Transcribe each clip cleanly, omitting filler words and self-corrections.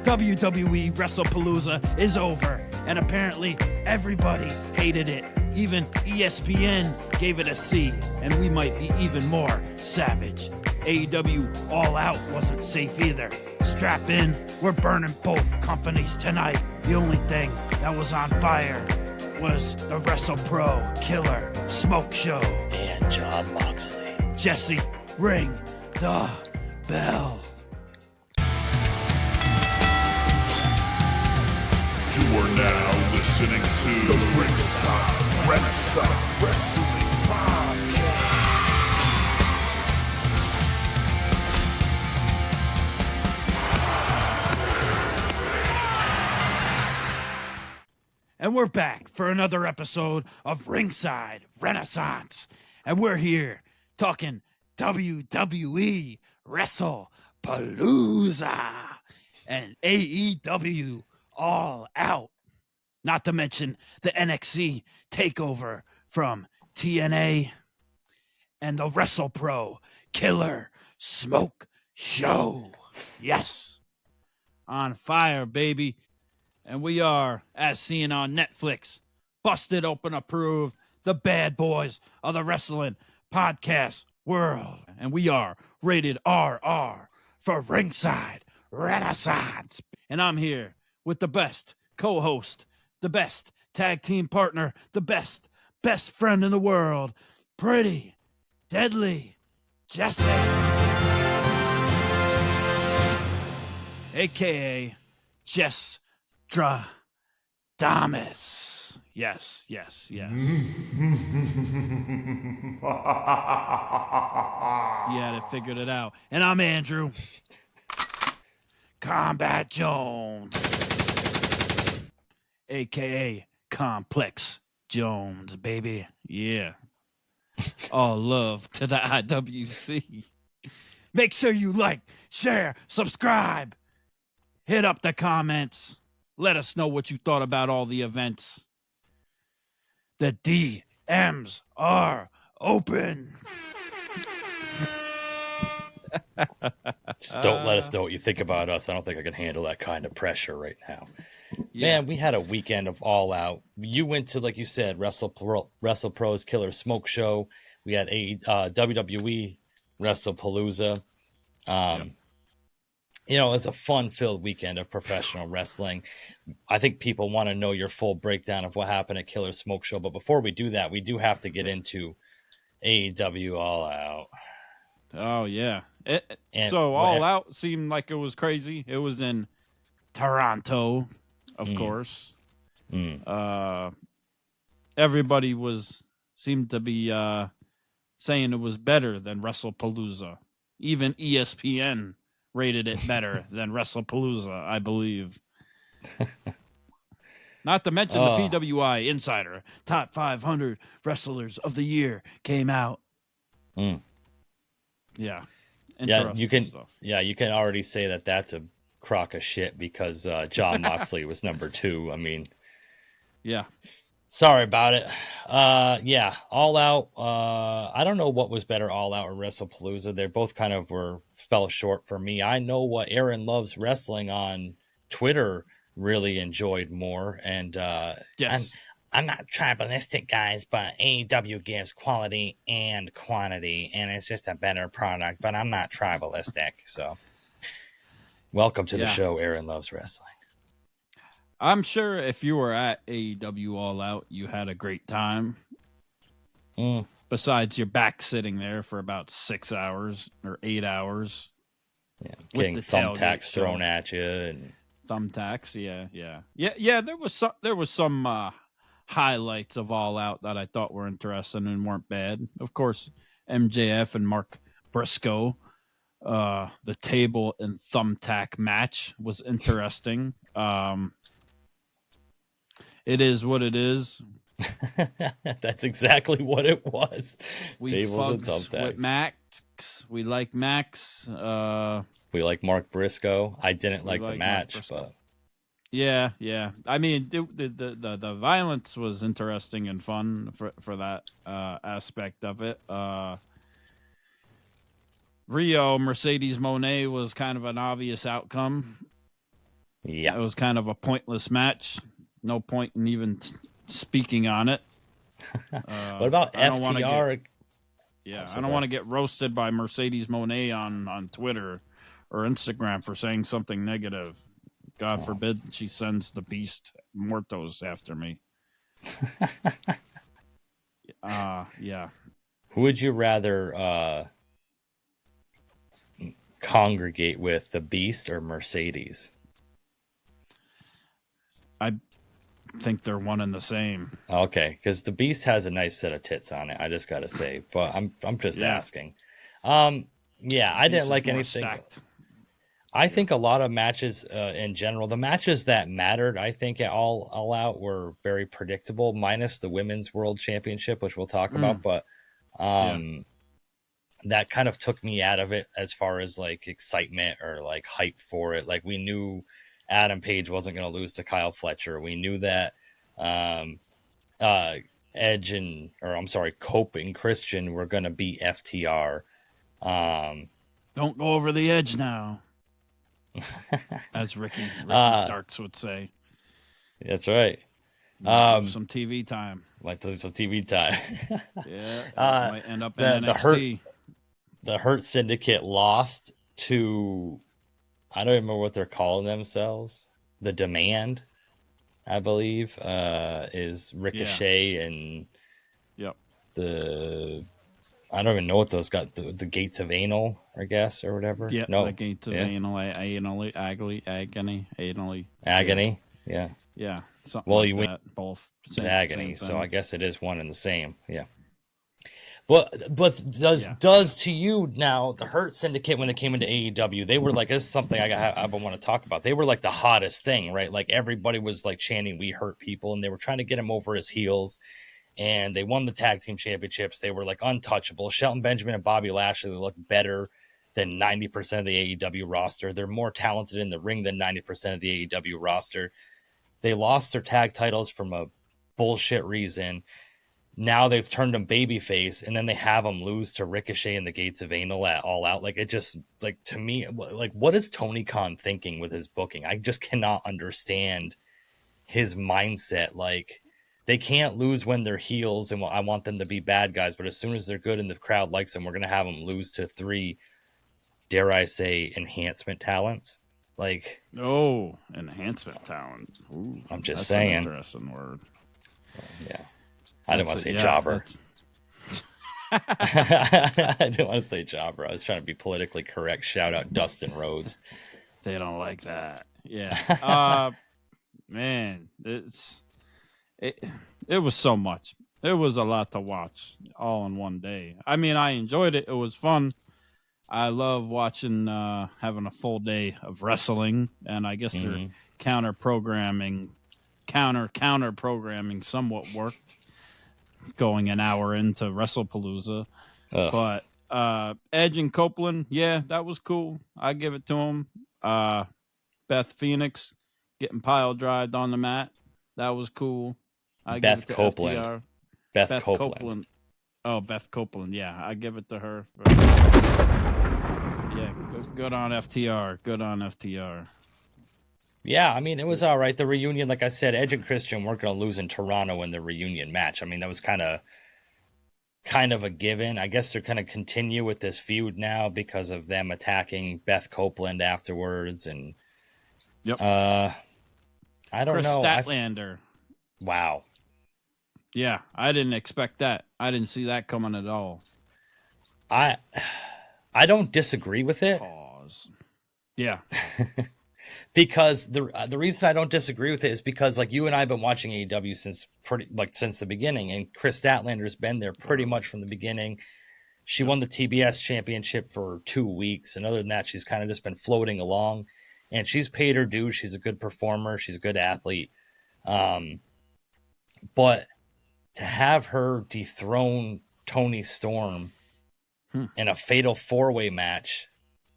WWE Wrestlepalooza is over, and apparently everybody hated it. Even ESPN gave it a C, and we might be even more savage. AEW All Out wasn't safe either. Strap in, we're burning both companies tonight. The only thing that was on fire was the WrestlePro killer Smokeshow. And Jon Moxley. Jesse, ring the bell. You are now listening to the Ringside Wrestling Podcast. And we're back for another episode of Ringside Renaissance. And we're here talking WWE Wrestlepalooza and AEW All Out. Not to mention the NXT takeover from TNA and the WrestlePro killer Smokeshow. Yes. On fire, baby. And we are, as seen on Netflix, busted open approved, the bad boys of the wrestling podcast world. And we are rated RR for Ringside Renaissance. And I'm here with the best co-host, the best tag team partner, the best friend in the world, pretty, deadly, Jesse. A.K.A. Jess Stradamus. Yes. Yeah, they figured it out. And I'm Andrew. Kombat Jones. A.K.A. Complex Jones, baby. Yeah. All love to the IWC. Make sure you like, share, subscribe. Hit up the comments. Let us know what you thought about all the events. The DMs are open. Just don't let us know what you think about us. I don't think I can handle that kind of pressure right now. Yeah. Man, we had a weekend of All Out. You went to, like you said, WrestlePro's Killer Smoke Show. We had WWE Wrestlepalooza. You know, it was a fun-filled weekend of professional wrestling. I think people want to know your full breakdown of what happened at Killer Smoke Show. But before we do that, we do have to get into AEW All Out. Oh, yeah. All Out seemed like it was crazy. It was in Toronto, of course. Everybody seemed to be saying it was better than WrestlePalooza. Even ESPN rated it better than WrestlePalooza, I believe. Not to mention the PWI Insider Top 500 Wrestlers of the Year came out. Yeah. You can already say that that's a crock of shit because Jon Moxley was number 2. I mean, yeah. Sorry about it. All Out. I don't know what was better, All Out or WrestlePalooza. They both kind of fell short for me. I know what Aaron Loves Wrestling on Twitter really enjoyed more. And yes. I'm not tribalistic, guys, but AEW gives quality and quantity, and it's just a better product. But I'm not tribalistic. So welcome to the show, Aaron Loves Wrestling. I'm sure if you were at AEW All Out, you had a great time. Besides your back sitting there for about 6 hours or 8 hours. Yeah, getting thumbtacks thrown at you. And thumbtacks, yeah. There was some highlights of All Out that I thought were interesting and weren't bad. Of course, MJF and Mark Briscoe. The table and thumbtack match was interesting. It is what it is. That's exactly what it was. We Tables and fucks thumbtacks. with Max. We like Max. We like Mark Briscoe. I didn't like the match, but yeah. I mean, the violence was interesting and fun for that aspect of it. Rio Mercedes Moné was kind of an obvious outcome. Yeah. It was kind of a pointless match. No point in even speaking on it. What about I don't wanna FTR? I don't want to get roasted by Mercedes Monet on Twitter or Instagram for saying something negative. God forbid she sends the Beast Muertos after me. Yeah. Who would you rather congregate with, the Beast or Mercedes? I think they're one and the same. Okay, because the Beast has a nice set of tits on it. I just gotta say, but I'm just asking. Yeah, I didn't like anything. Stacked. I think a lot of matches in general, the matches that mattered, I think at all out were very predictable, minus the Women's World Championship, which we'll talk about. But that kind of took me out of it as far as like excitement or like hype for it. Like we knew Adam Page wasn't going to lose to Kyle Fletcher. We knew that Cope and Christian were going to beat FTR. Don't go over the edge now, as Ricky Starks would say. That's right. Some TV time. Might do some TV time. Yeah, might end up in NXT. The Hurt Syndicate lost to, I don't remember what they're calling themselves. The Demand, I believe, is Ricochet and I don't even know what those got. The Gates of Anal, I guess, or whatever. Yeah, no, the Gates of Anal, agony. Yeah. Yeah. Something like that. Both. Agony. So I guess it is one and the same. Yeah. But does to you now, the Hurt Syndicate, when they came into AEW, they were like, this is something I want to talk about. They were like the hottest thing, right? Like everybody was like chanting, "We hurt people," and they were trying to get him over his heels. And they won the tag team championships. They were like untouchable. Shelton Benjamin and Bobby Lashley look better than 90% of the AEW roster. They're more talented in the ring than 90% of the AEW roster. They lost their tag titles from a bullshit reason. Now they've turned them babyface, and then they have them lose to Ricochet and the Gates of Anal at All Out. Like, it just, like, to me, like, what is Tony Khan thinking with his booking? I just cannot understand his mindset. Like, they can't lose when they're heels, and I want them to be bad guys, but as soon as they're good and the crowd likes them, we're going to have them lose to 3, dare I say, enhancement talents. Like, enhancement talent. Ooh, I'm just saying. An interesting word. Yeah. I didn't want to say jobber. I didn't want to say jobber. I was trying to be politically correct. Shout out Dustin Rhodes. They don't like that. Yeah. Man, it was so much. It was a lot to watch all in one day. I mean, I enjoyed it. It was fun. I love watching, having a full day of wrestling, and I guess their counter programming somewhat worked. Going an hour into WrestlePalooza. But Edge and Copeland, that was cool. I give it to him. Beth Phoenix getting pile drived on the mat. That was cool. Beth Copeland. Beth Copeland. Oh, Beth Copeland. Yeah, I give it to her. Good on FTR. Yeah, I mean, it was all right. The reunion, like I said, Edge and Christian weren't going to lose in Toronto in the reunion match. I mean, that was kind of a given. I guess they're going to continue with this feud now because of them attacking Beth Copeland afterwards. And I don't know. Chris Statlander. Wow. Yeah, I didn't expect that. I didn't see that coming at all. I don't disagree with it. Pause. Yeah. Because the reason I don't disagree with it is because, like, you and I have been watching AEW since the beginning, and Chris Statlander's been there pretty much from the beginning. She won the TBS championship for 2 weeks, and other than that, she's kind of just been floating along, and she's paid her due. She's a good performer. She's a good athlete. But to have her dethrone Toni Storm in a fatal 4-way match,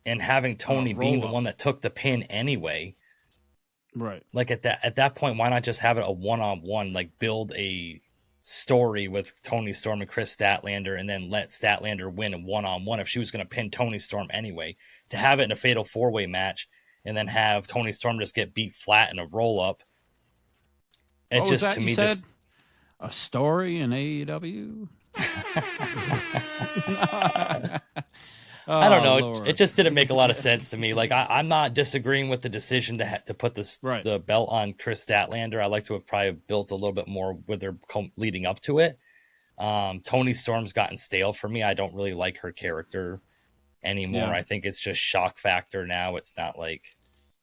and having Tony being the one that took the pin anyway, right? Like at that point, why not just have it a 1-on-1? Like, build a story with Toni Storm and Chris Statlander, and then let Statlander win a 1-on-1 if she was going to pin Toni Storm anyway. To have it in a fatal 4-way match and then have Tony Storm just get beat flat in a roll up. It What was just that to you me said? just A story in AEW? I don't know. Lord. It just didn't make a lot of sense to me. Like I'm not disagreeing with the decision to put Right. the belt on Chris Statlander. I like to have probably built a little bit more with their leading up to it. Tony Storm's gotten stale for me. I don't really like her character anymore. Yeah. I think it's just shock factor now. It's not like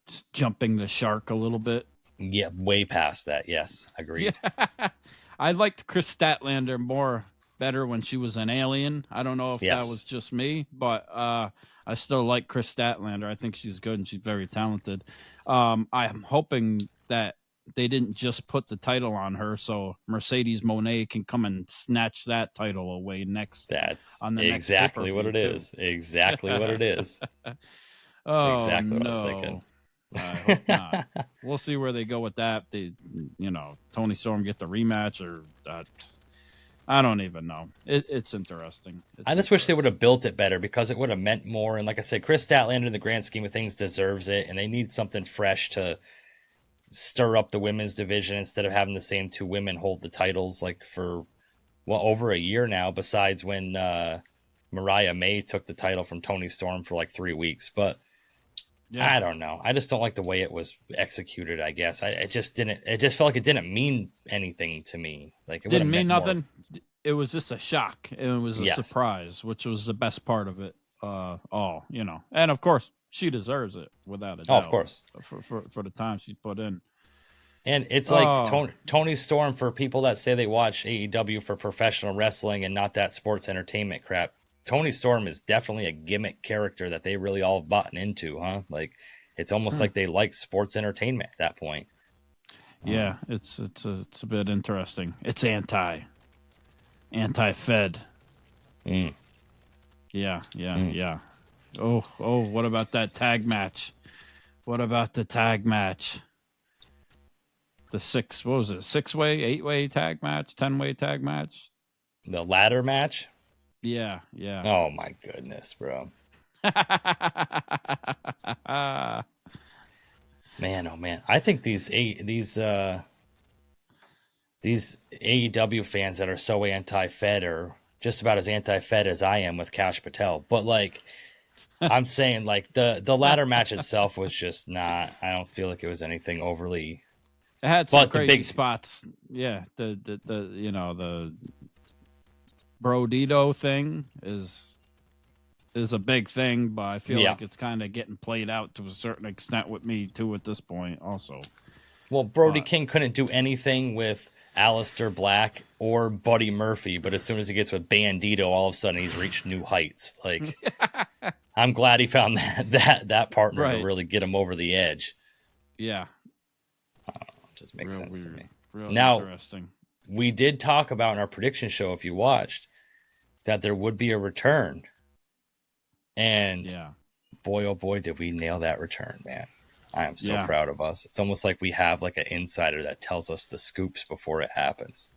Just jumping the shark a little bit. yeah, way past that. Yes, agreed. Yeah. I liked Chris Statlander better when she was an alien. I don't know if that was just me, but I still like Chris Statlander. I think she's good and she's very talented. I'm hoping that they didn't just put the title on her so Mercedes Moné can come and snatch that title away next. That's on the exactly next what it is. Exactly what it is. Oh, exactly what no. I was thinking. I hope not. We'll see where they go with that. They, Tony Storm get the rematch or I don't even know. It's interesting. I just wish they would have built it better because it would have meant more. And like I said, Chris Statlander in the grand scheme of things deserves it. And they need something fresh to stir up the women's division instead of having the same two women hold the titles like for over a year now, besides when Mariah May took the title from Tony Storm for like 3 weeks. But yeah. I don't know. I just don't like the way it was executed, I guess. It just felt like it didn't mean anything to me. Like it didn't mean nothing. It was just a shock. It was a Yes. surprise, which was the best part of it. And of course she deserves it without a doubt. Of course. For the time she put in. And it's like Tony Storm, for people that say they watch AEW for professional wrestling and not that sports entertainment crap. Tony Storm is definitely a gimmick character that they really all bought into, huh? Like it's almost like they like sports entertainment at that point. Yeah, it's a bit interesting. It's anti-Fed. Yeah. Oh, what about that tag match? What about the tag match? The 6-way, 8-way tag match, 10-way tag match? The ladder match? Yeah. Oh my goodness, bro. Man, oh man. I think these AEW fans that are so anti-Fed are just about as anti-Fed as I am with Cash Patel. But like I'm saying, like the ladder match itself was just not. I don't feel like it was anything overly. It had some crazy spots. Yeah, the Bordeaux thing is a big thing, but I feel like it's kind of getting played out to a certain extent with me too at this point. Also, well, Brody King couldn't do anything with Aleister Black or Buddy Murphy, but as soon as he gets with Bandito, all of a sudden he's reached new heights. Like, I'm glad he found that partner to really get him over the edge. Yeah, just makes sense to me. Real now, interesting. We did talk about in our prediction show, if you watched, that there would be a return. And boy, oh boy, did we nail that return, man. I am so proud of us. It's almost like we have like an insider that tells us the scoops before it happens.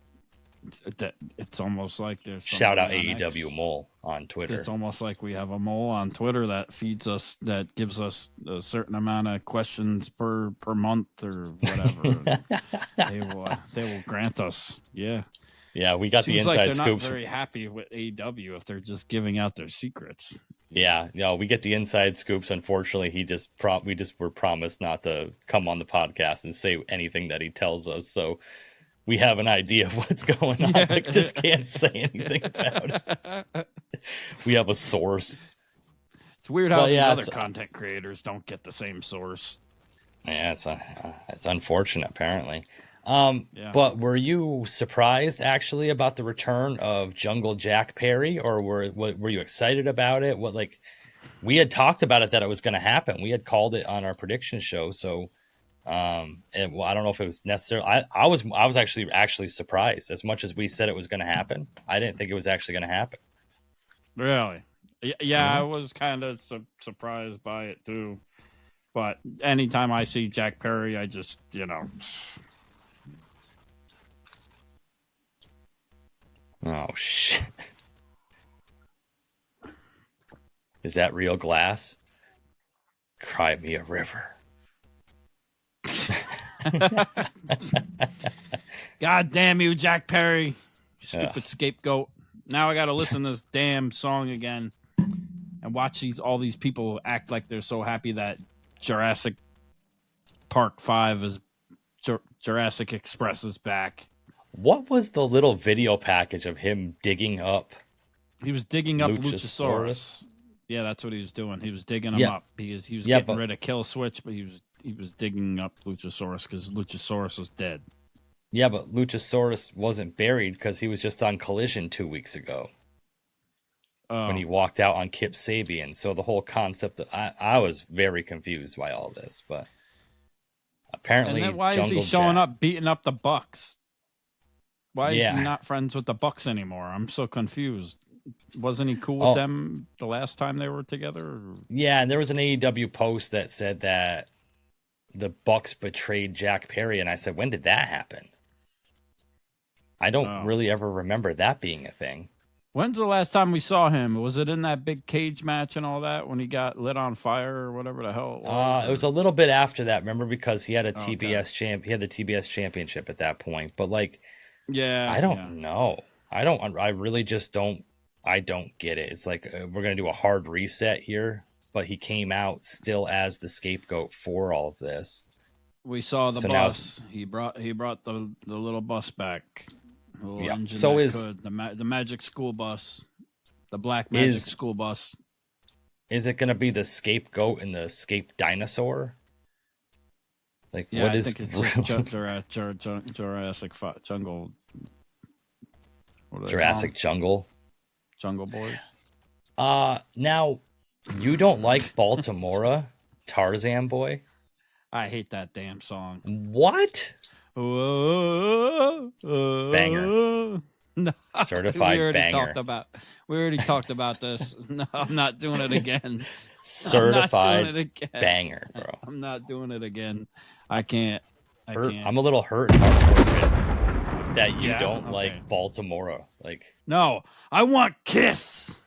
It's almost like there's shout out AEW Mole on Twitter. It's almost like we have a mole on Twitter that feeds us, that gives us a certain amount of questions per month or whatever. they will grant us. Yeah, we got the inside they're scoops. Not very happy with AEW if they're just giving out their secrets. Yeah, we get the inside scoops. Unfortunately, we were promised not to come on the podcast and say anything that he tells us. So we have an idea of what's going on, but just can't say anything about it. We have a source. It's weird how these other content creators don't get the same source. Yeah, it's unfortunate, apparently. But were you surprised actually about the return of Jungle Jack Perry, or were you excited about it? We had talked about it that it was going to happen. We had called it on our prediction show. So, I don't know if it was necessarily. I was actually surprised. As much as we said it was going to happen, I didn't think it was actually going to happen. Really? Yeah, I was kind of surprised by it too. But anytime I see Jack Perry, I just Oh, shit. Is that real glass? Cry me a river. God damn you, Jack Perry. You stupid scapegoat. Now I got to listen to this damn song again and watch all these people act like they're so happy that Jurassic Park 5 is Jurassic Express is back. What was the little video package of him digging up? He was digging up Luchasaurus. Yeah, that's what he was doing. He was digging him up. He was getting rid of Kill Switch, but he was digging up Luchasaurus because Luchasaurus was dead. Yeah, but Luchasaurus wasn't buried because he was just on Collision 2 weeks ago when he walked out on Kip Sabian. So the whole concept, I was very confused by all this, but apparently, and then why is he showing up beating up the Bucks? Why is he not friends with the Bucks anymore? I'm so confused. Wasn't he cool with them the last time they were together? Yeah, and there was an AEW post that said that the Bucks betrayed Jack Perry, and I said, when did that happen? I don't really ever remember that being a thing. When's the last time we saw him? Was it in that big cage match and all that when he got lit on fire or whatever the hell it was? It was a little bit after that, remember, because he had a TBS champ. He had the TBS championship at that point, but like, I don't know. I really just don't. I don't get it. It's like we're gonna do a hard reset here, but he came out still as the scapegoat for all of this. We saw the bus. He brought the little bus back. So is the Magic School Bus, the Black Magic School Bus. Is it gonna be the scapegoat and the scape dinosaur? Like I think it's just Jurassic Jungle. Jurassic Jungle. Jungle Boy. Now you don't like Baltimora, Tarzan Boy? I hate that damn song. What? Banger. No, Certified banger. We already talked about this. No, I'm not doing it again. Certified banger, bro. I'm not doing it again. I can't. I'm a little hurt that you don't like Baltimora. Like, no, I want Kiss.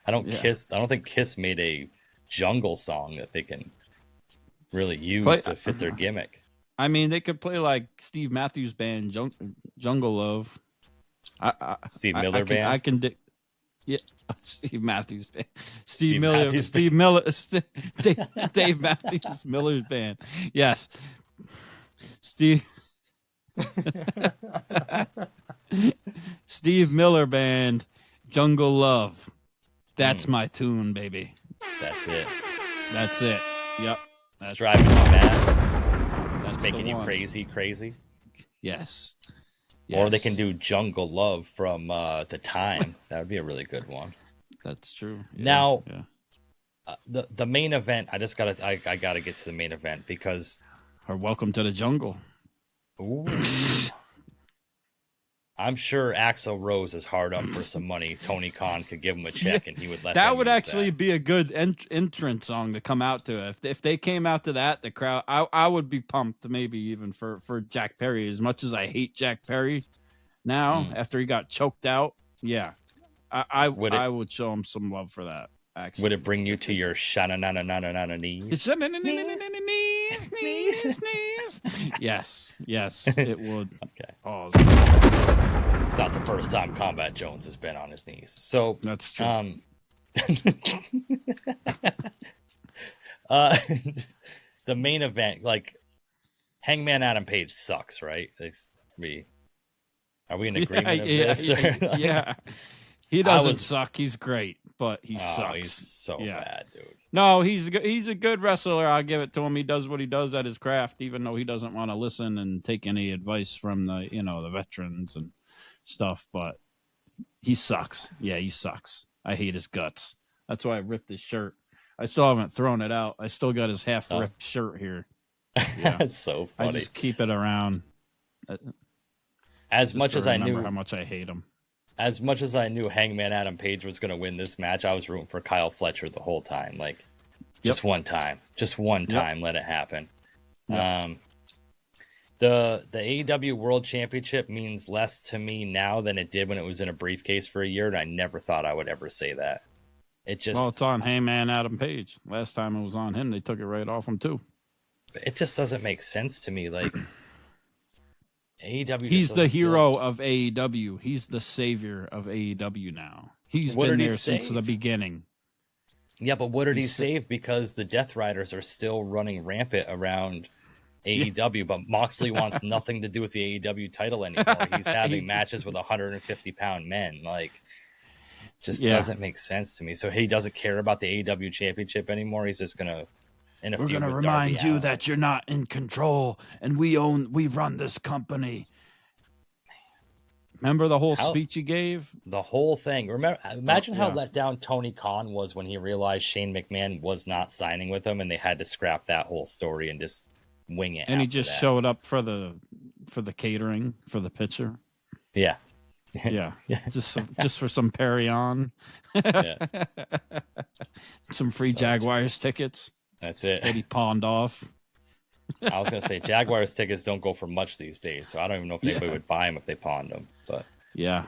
I don't think Kiss made a jungle song that they can really use to fit their gimmick. I mean, they could play like Steve Matthews Band, Jungle Love. Steve Miller Band. I can. Steve Matthews Band. Steve Miller. Dave Matthews Miller's Band. Yes. Steve Miller Band, Jungle Love. That's my tune, baby. That's it. Yep. That's driving you mad. That's making you crazy. Yes. Or they can do Jungle Love from The Time. That would be a really good one. That's true. Yeah. Now, the main event. I gotta get to the main event because. Or Welcome to the Jungle. Ooh. I'm sure Axl Rose is hard up for some money. Tony Khan could give him a check and he would let that would actually be a good entrance song to come out to. If they came out to that, the crowd, I would be pumped, maybe even for Jack Perry. As much as I hate Jack Perry now, after he got choked out, I would show him some love for that. Actually, would it bring you to your shananana knees? Yes, it would. Okay. Oh, it's not the first time Combat Jones has been on his knees. So that's true. The main event, like Hangman Adam Page sucks, right? Are we in agreement of this? Yeah. He doesn't suck. He's great, but he sucks. He's so bad, dude. No, he's a good wrestler. I'll give it to him. He does what he does at his craft, even though he doesn't want to listen and take any advice from the veterans and stuff. But he sucks. Yeah, he sucks. I hate his guts. That's why I ripped his shirt. I still haven't thrown it out. I still got his half-ripped shirt here. Yeah. That's so funny. I just keep it around. As much as I knew how much I hate him. As much as I knew Hangman Adam Page was going to win this match, I was rooting for Kyle Fletcher the whole time. Like, just one time. Let it happen. Yep. The AEW World Championship means less to me now than it did when it was in a briefcase for a year, and I never thought I would ever say that. It just Well, it's on Heyman Adam Page. Last time it was on him, they took it right off him too. it just doesn't make sense to me. Like AEW, He's just the doesn't feel hero like... of AEW. He's the savior of AEW now. He's What been did he there since the save? beginning. Yeah, but what did he save? Because the Death Riders are still running rampant around AEW, but Moxley wants nothing to do with the AEW title anymore. He's having matches with 150-pound men. Like, just doesn't make sense to me. So he doesn't care about the AEW championship anymore. He's just gonna We're gonna remind you that you're not in control, and we run this company. Remember the whole speech he gave? The whole thing. Imagine how let down Tony Khan was when he realized Shane McMahon was not signing with him, and they had to scrap that whole story and just wing it. And he just showed up for the catering for the pitcher. Yeah. Yeah. just for some Karrion. Some free Jaguars tickets. That's it. That he pawned off. I was gonna say Jaguars tickets don't go for much these days, so I don't even know if anybody would buy them if they pawned them. But yeah.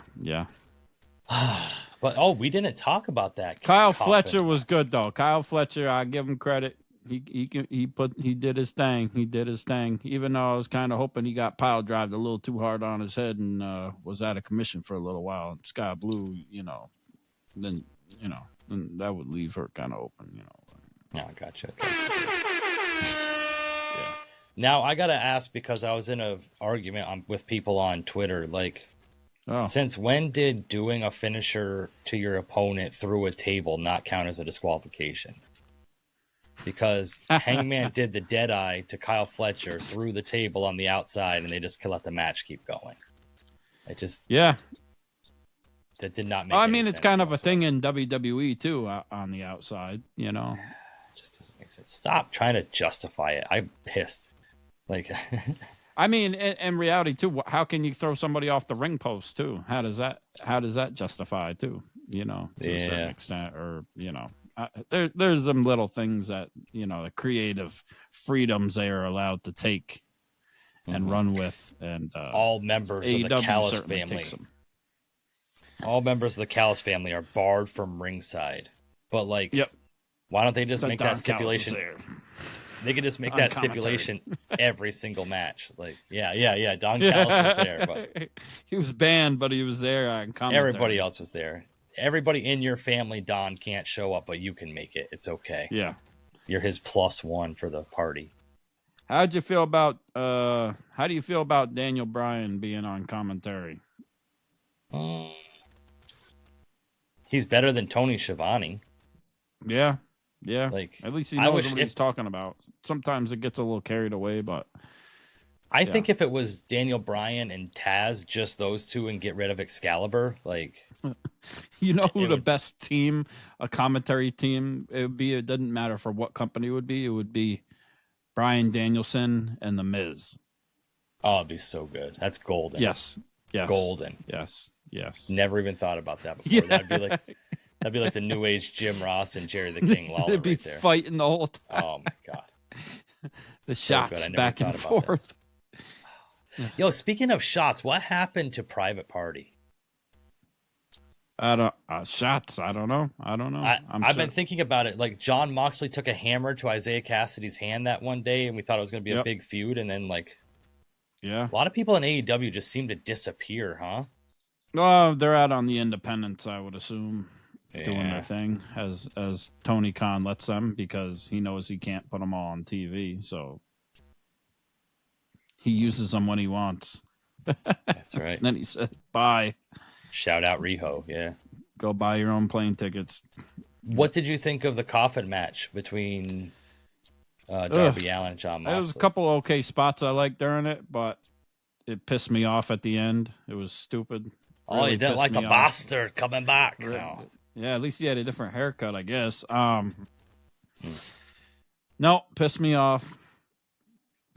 But we didn't talk about that. Kyle Fletcher was good though. Kyle Fletcher, I give him credit. He did his thing. He did his thing. Even though I was kind of hoping he got pile drived a little too hard on his head and was out of commission for a little while. Sky Blue, then that would leave her kind of open. No, gotcha. Now I gotta ask, because I was in an argument with people on Twitter. Like, since when did doing a finisher to your opponent through a table not count as a disqualification? Because Hangman did the Deadeye to Kyle Fletcher through the table on the outside, and they just let the match keep going. It just that did not make. I mean, it's kind of a thing in WWE too, on the outside. It just doesn't make sense. Stop trying to justify it. I'm pissed. Like, I mean, in reality too, how can you throw somebody off the ring post too? How does that justify too? To a certain extent, or there's some little things that the creative freedoms they are allowed to take and run with, and all members of the Callis family. All members of the Callis family are barred from ringside. But why don't they just make that stipulation? They could just make that stipulation every single match. Like, yeah. Don Callis was there, but he was banned, but he was there on commentary. Everybody else was there. Everybody in your family, Don, can't show up, but you can make it. It's okay. Yeah, you're his +1 for the party. How do you feel about Daniel Bryan being on commentary? He's better than Tony Schiavone. Yeah. Like, at least he knows what he's talking about. Sometimes it gets a little carried away, but I think if it was Daniel Bryan and Taz, just those two, and get rid of Excalibur, like, the best team, a commentary team, it would be. It doesn't matter for what company it would be. It would be Bryan Danielson and The Miz. Oh, it'd be so good. That's golden. Yes. Golden. Yes. Never even thought about that before. Yeah. That'd be like the New Age Jim Ross and Jerry the King Lawler. They'd be right there. Fighting the whole time. Oh my god. The shots back and forth. Yo, speaking of shots, what happened to Private Party? Shots. I don't know. I've been thinking about it. Like, John Moxley took a hammer to Isaiah Cassidy's hand that one day, and we thought it was going to be a big feud, and then a lot of people in AEW just seem to disappear, huh? Oh, they're out on the independents, I would assume, doing their thing as Tony Khan lets them, because he knows he can't put them all on TV, so he uses them when he wants. That's right. And then he said, "Bye." Shout out Riho, yeah. Go buy your own plane tickets. What did you think of the coffin match between Darby Allin and John Moxley? There was a couple okay spots I liked during it, but it pissed me off at the end. It was stupid. Oh, you didn't like the bastard coming back. No. Yeah, at least he had a different haircut, I guess. No, pissed me off.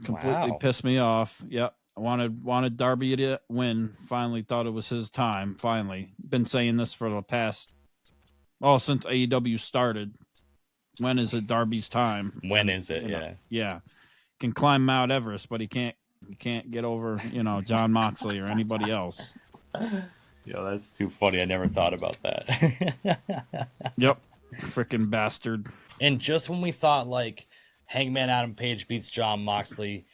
Completely pissed me off. Yep. I wanted Darby to win. Finally thought it was his time. Finally. Been saying this for the past, since AEW started. When is it Darby's time? When is it? Yeah. Yeah. Can climb Mount Everest, but he can't get over, John Moxley or anybody else. Yeah, that's too funny. I never thought about that. Yep. Freaking bastard. And just when we thought like Hangman Adam Page beats Jon Moxley,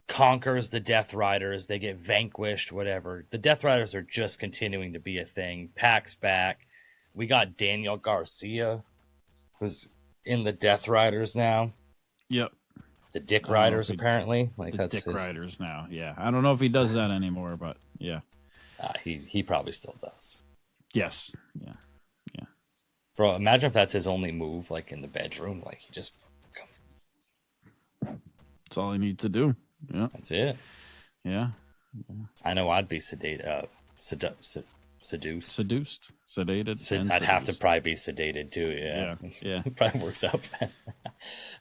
conquers the Death Riders, they get vanquished, whatever. The Death Riders are just continuing to be a thing. Pac's back. We got Daniel Garcia, who's in the Death Riders now. Yep. The Dick Riders, apparently. Like the that's Dick his... Riders now. Yeah, I don't know if he does that anymore, but yeah. He probably still does. Yes. Yeah. Bro, imagine if that's his only move, like in the bedroom. Like he just... That's all he needs to do. Yeah. That's it. Yeah. I know I'd be sedated. Seduced. Sedated. I'd have to probably be sedated too. Yeah. It probably works out fast.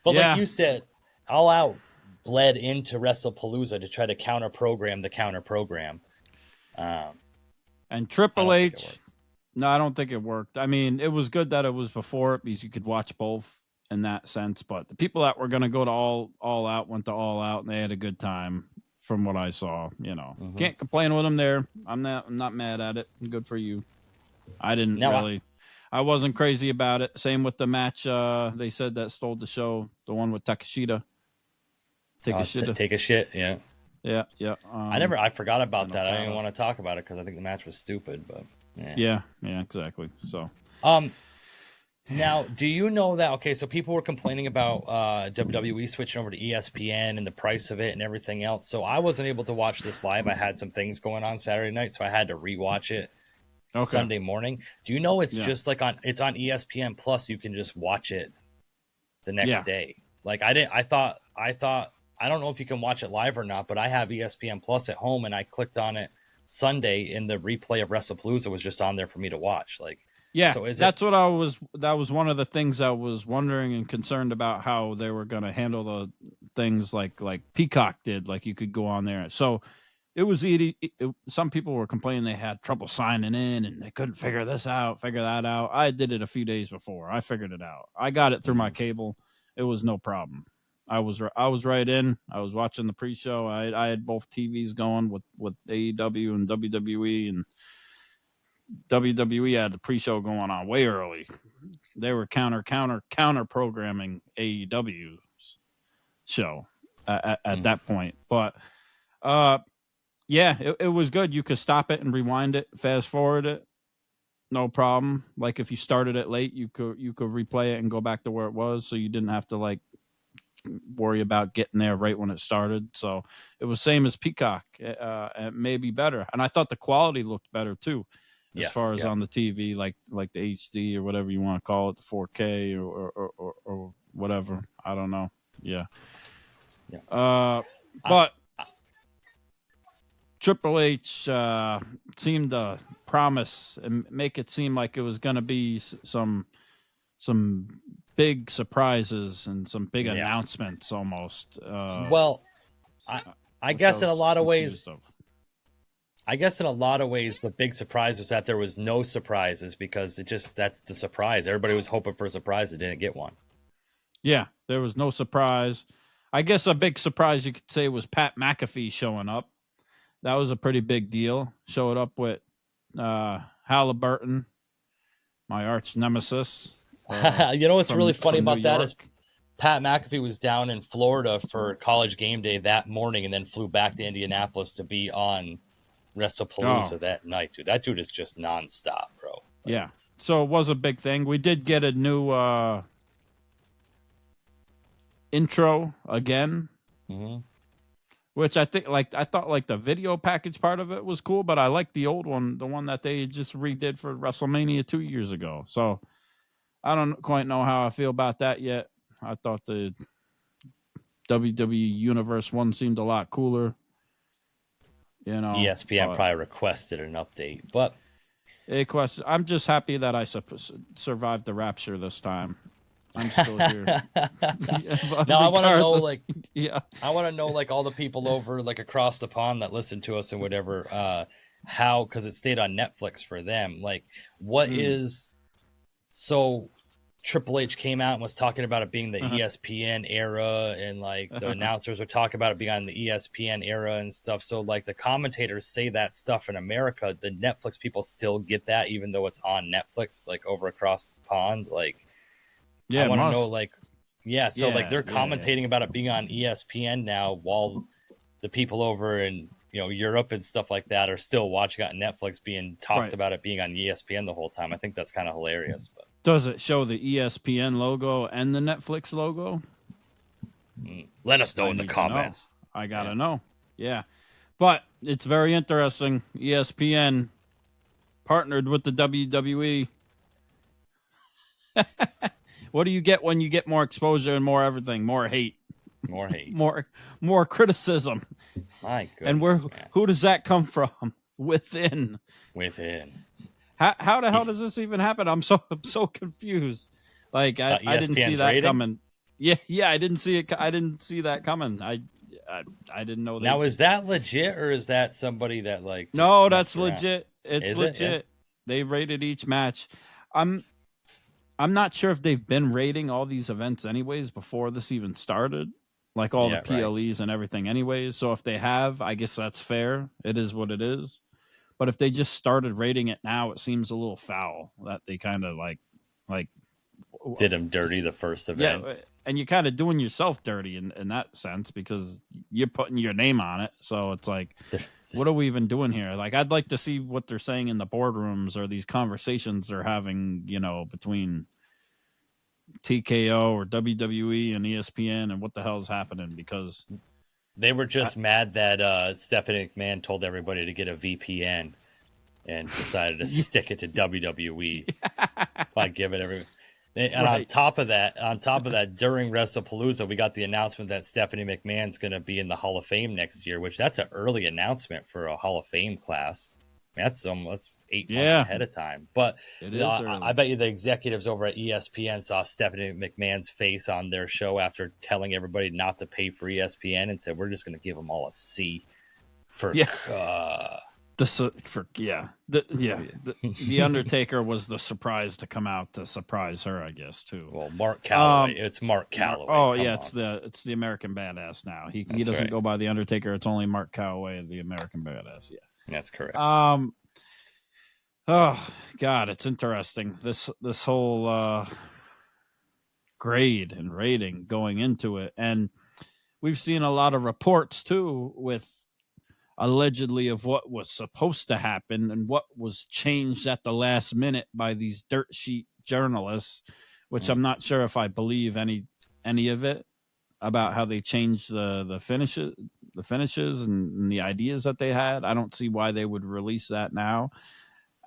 But Yeah. like you said, All Out bled into WrestlePalooza to try to counter-program the counter-program. And Triple H... No, I don't think it worked. I mean, it was good that it was before it because you could watch both in that sense. But the people that were going to go to all Out went to All Out, and they had a good time from what I saw. You know, Can't complain with them there. I'm not mad at it. Good for you. I didn't really. I wasn't crazy about it. Same with the match. They said that stole the show. The one with Takeshita. Take a shit. Yeah. Yeah. I forgot about that. I didn't want to talk about it because I think the match was stupid, but. Yeah, exactly. So, now, do you know that? Okay, so people were complaining about WWE switching over to ESPN and the price of it and everything else. So I wasn't able to watch this live. I had some things going on Saturday night, so I had to rewatch it Sunday morning. Do you know it's just like on ESPN Plus? You can just watch it the next day. Like I thought. I don't know if you can watch it live or not, but I have ESPN Plus at home, and I clicked on it Sunday, and the replay of WrestlePalooza was just on there for me to watch. Like, so that was one of the things I was wondering and concerned about how they were going to handle the things like Peacock did. Like you could go on there. So it was some people were complaining they had trouble signing in and they couldn't figure that out. I did it a few days before. I figured it out. I got it through my cable. It was no problem. I was right in. I was watching the pre-show. I had both TVs going with AEW and WWE, and WWE had the pre-show going on way early. They were counter programming AEW's show at that point. But it was good. You could stop it and rewind it, fast forward it, no problem. Like if you started it late, you could replay it and go back to where it was, so you didn't have to like worry about getting there right when it started. So it was same as Peacock, maybe better. And I thought the quality looked better too, as far as on the TV, like the HD or whatever you want to call it, the 4K or whatever. I don't know. Yeah. But Triple H seemed to promise and make it seem like it was going to be some big surprises and some big announcements almost. I guess in a lot of ways, the big surprise was that there was no surprises because that's the surprise. Everybody was hoping for a surprise and didn't get one. Yeah, there was no surprise. I guess a big surprise you could say was Pat McAfee showing up. That was a pretty big deal. Showed up with Halliburton, my arch nemesis. You know what's really funny about that is Pat McAfee was down in Florida for College Game Day that morning and then flew back to Indianapolis to be on WrestlePalooza that night, dude. That dude is just nonstop, bro. Yeah. So it was a big thing. We did get a new intro again, which I thought the video package part of it was cool, but I like the old one, the one that they just redid for WrestleMania 2 years ago. So I don't quite know how I feel about that yet. I thought the WWE Universe one seemed a lot cooler. You know, ESPN probably requested an update, but I'm just happy that I survived the rapture this time. I'm still here. Now I want to know, I want to know, all the people over, across the pond that listen to us and whatever, how, because it stayed on Netflix for them. What is so? Triple H came out and was talking about it being the ESPN era, and the announcers were talking about it being on the ESPN era and stuff. So the commentators say that stuff in America, the Netflix people still get that, even though it's on Netflix, over across the pond. Yeah, I want to must. know, like, yeah, so like they're Yeah. commentating about it being on ESPN now, while the people over in Europe and stuff like that are still watching it on Netflix, being talked Right. about it being on ESPN the whole time. I think that's kind of hilarious. But Does it show the ESPN logo and the Netflix logo? let us know I in the need to know. comments. I gotta know. Yeah, but it's very interesting. ESPN partnered with the WWE. What do you get when you get more exposure and more everything, more hate, More hate. more criticism? My goodness, And where man. who does that come from? Within. Within. How the hell does this even happen? I'm so confused. Like I didn't see ESPN's that rating? coming. Yeah, I didn't see it. I didn't see that coming. I didn't know. Now, is that legit, or is that somebody that like? Just No, messed that's around? legit. It's Is it? legit. Yeah. They rated each match. I'm not sure if they've been rating all these events anyways before this even started, like all Yeah, the right. PLEs and everything anyways. So if they have, I guess that's fair. It is what it is. But if they just started rating it now, it seems a little foul that they kind of like Did him dirty the first event. yeah, and you're kind of doing yourself dirty in that sense because you're putting your name on it. So it's like, what are we even doing here? Like, I'd like to see what they're saying in the boardrooms or these conversations they're having, between TKO or WWE and ESPN and what the hell's happening, because They were just mad that Stephanie McMahon told everybody to get a VPN and decided to stick it to WWE by giving every. And Right. on top of that, during WrestlePalooza, we got the announcement that Stephanie McMahon's going to be in the Hall of Fame next year, which that's an early announcement for a Hall of Fame class. That's 8 months ahead of time. But It is I bet you the executives over at ESPN saw Stephanie McMahon's face on their show after telling everybody not to pay for ESPN and said, we're just going to give them all a C for the Undertaker was the surprise to come out to surprise her, I guess, too. Well, Mark Calloway. It's Mark Calloway. Oh Come yeah, on. it's the American Badass now. He That's doesn't right. go by the Undertaker. It's only Mark Calloway, the American Badass. Yeah. That's correct. Oh God, it's interesting. This whole grade and rating going into it, and we've seen a lot of reports too with allegedly of what was supposed to happen and what was changed at the last minute by these dirt sheet journalists, which I'm not sure if I believe any of it about how they changed the finishes and the ideas that they had. I don't see why they would release that now,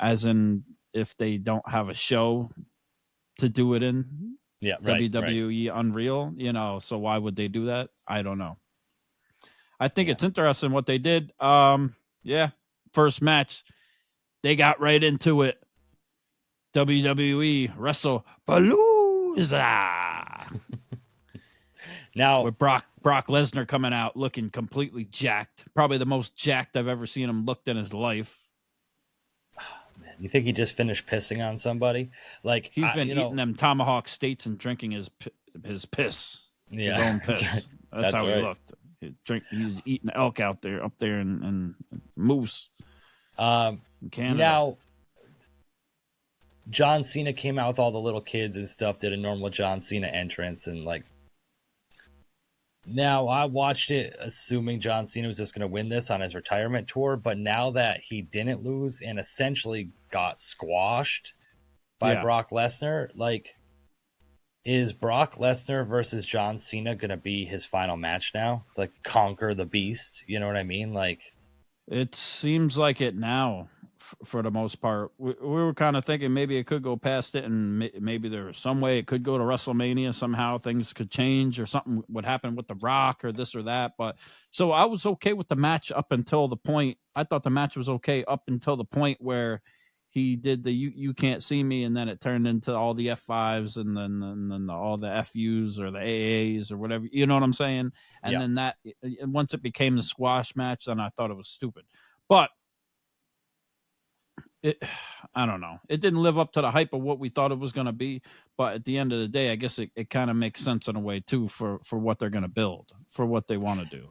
as in if they don't have a show to do it in. Yeah, right. WWE Unreal, so why would they do that? I don't know. I think it's interesting what they did. First match, they got right into it. WWE Wrestlepalooza. Now, with Brock Lesnar coming out looking completely jacked. Probably the most jacked I've ever seen him looked in his life. you think he just finished pissing on somebody? Like He's been eating them tomahawk steaks and drinking his piss. Yeah, his own piss. That's how right. he looked. He was eating elk up there in moose. In Canada. Now, John Cena came out with all the little kids and stuff, did a normal John Cena entrance, and like. Now, I watched it assuming John Cena was just going to win this on his retirement tour, but now that he didn't lose and essentially got squashed by Brock Lesnar, like, is Brock Lesnar versus John Cena going to be his final match now? Like, conquer the beast? You know what I mean? Like, it seems like it now, for the most part. We were kind of thinking maybe it could go past it, and maybe there was some way it could go to WrestleMania somehow. Things could change, or something would happen with The Rock, or this or that. But so I was okay with the match up until the point. I thought the match was okay up until the point where he did the you can't see me, and then it turned into all the F5s and then all the FUs or the AAs or whatever. You know what I'm saying? And then that once it became the squash match, then I thought it was stupid. But I don't know. It didn't live up to the hype of what we thought it was going to be. But at the end of the day, I guess it kind of makes sense in a way too for what they're going to build, for what they want to do.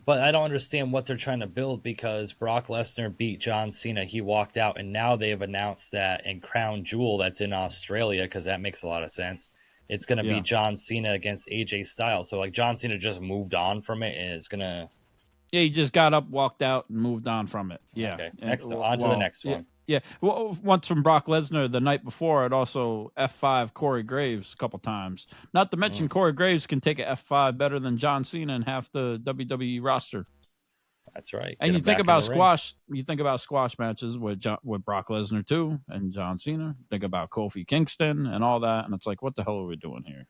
But I don't understand what they're trying to build, because Brock Lesnar beat John Cena. He walked out, and now they've announced that in Crown Jewel, that's in Australia, because that makes a lot of sense. it's going to be John Cena against AJ Styles. So like John Cena just moved on from it, and it's going to. Yeah, he just got up, walked out, and moved on from it. Yeah. Okay. And, On to the next one. Yeah. Well, once from Brock Lesnar the night before, it also F5 Corey Graves a couple times. Not to mention Corey Graves can take a F5 better than John Cena and half the WWE roster. That's right. And you think about squash. You think about squash matches with Brock Lesnar too and John Cena. Think about Kofi Kingston and all that, and it's like, what the hell are we doing here?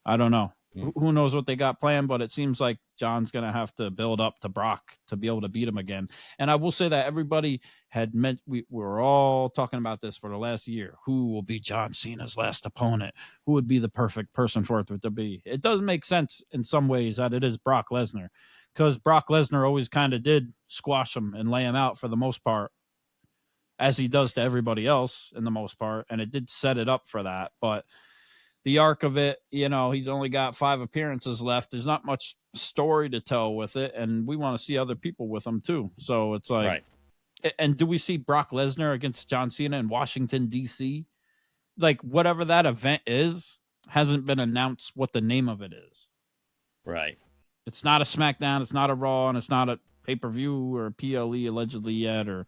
I don't know. Who knows what they got planned, but it seems like John's going to have to build up to Brock to be able to beat him again. And I will say that everybody had meant we were all talking about this for the last year. Who will be John Cena's last opponent? Who would be the perfect person for it to be? It does make sense in some ways that it is Brock Lesnar, because Brock Lesnar always kind of did squash him and lay him out for the most part, as he does to everybody else in the most part. And it did set it up for that. But the arc of it, he's only got 5 appearances left. There's not much story to tell with it, and we want to see other people with him too. So it's like, right. And do we see Brock Lesnar against John Cena in Washington, D.C.? Like, whatever that event is, hasn't been announced what the name of it is. Right. It's not a SmackDown, it's not a Raw, and it's not a pay-per-view or a PLE allegedly yet, or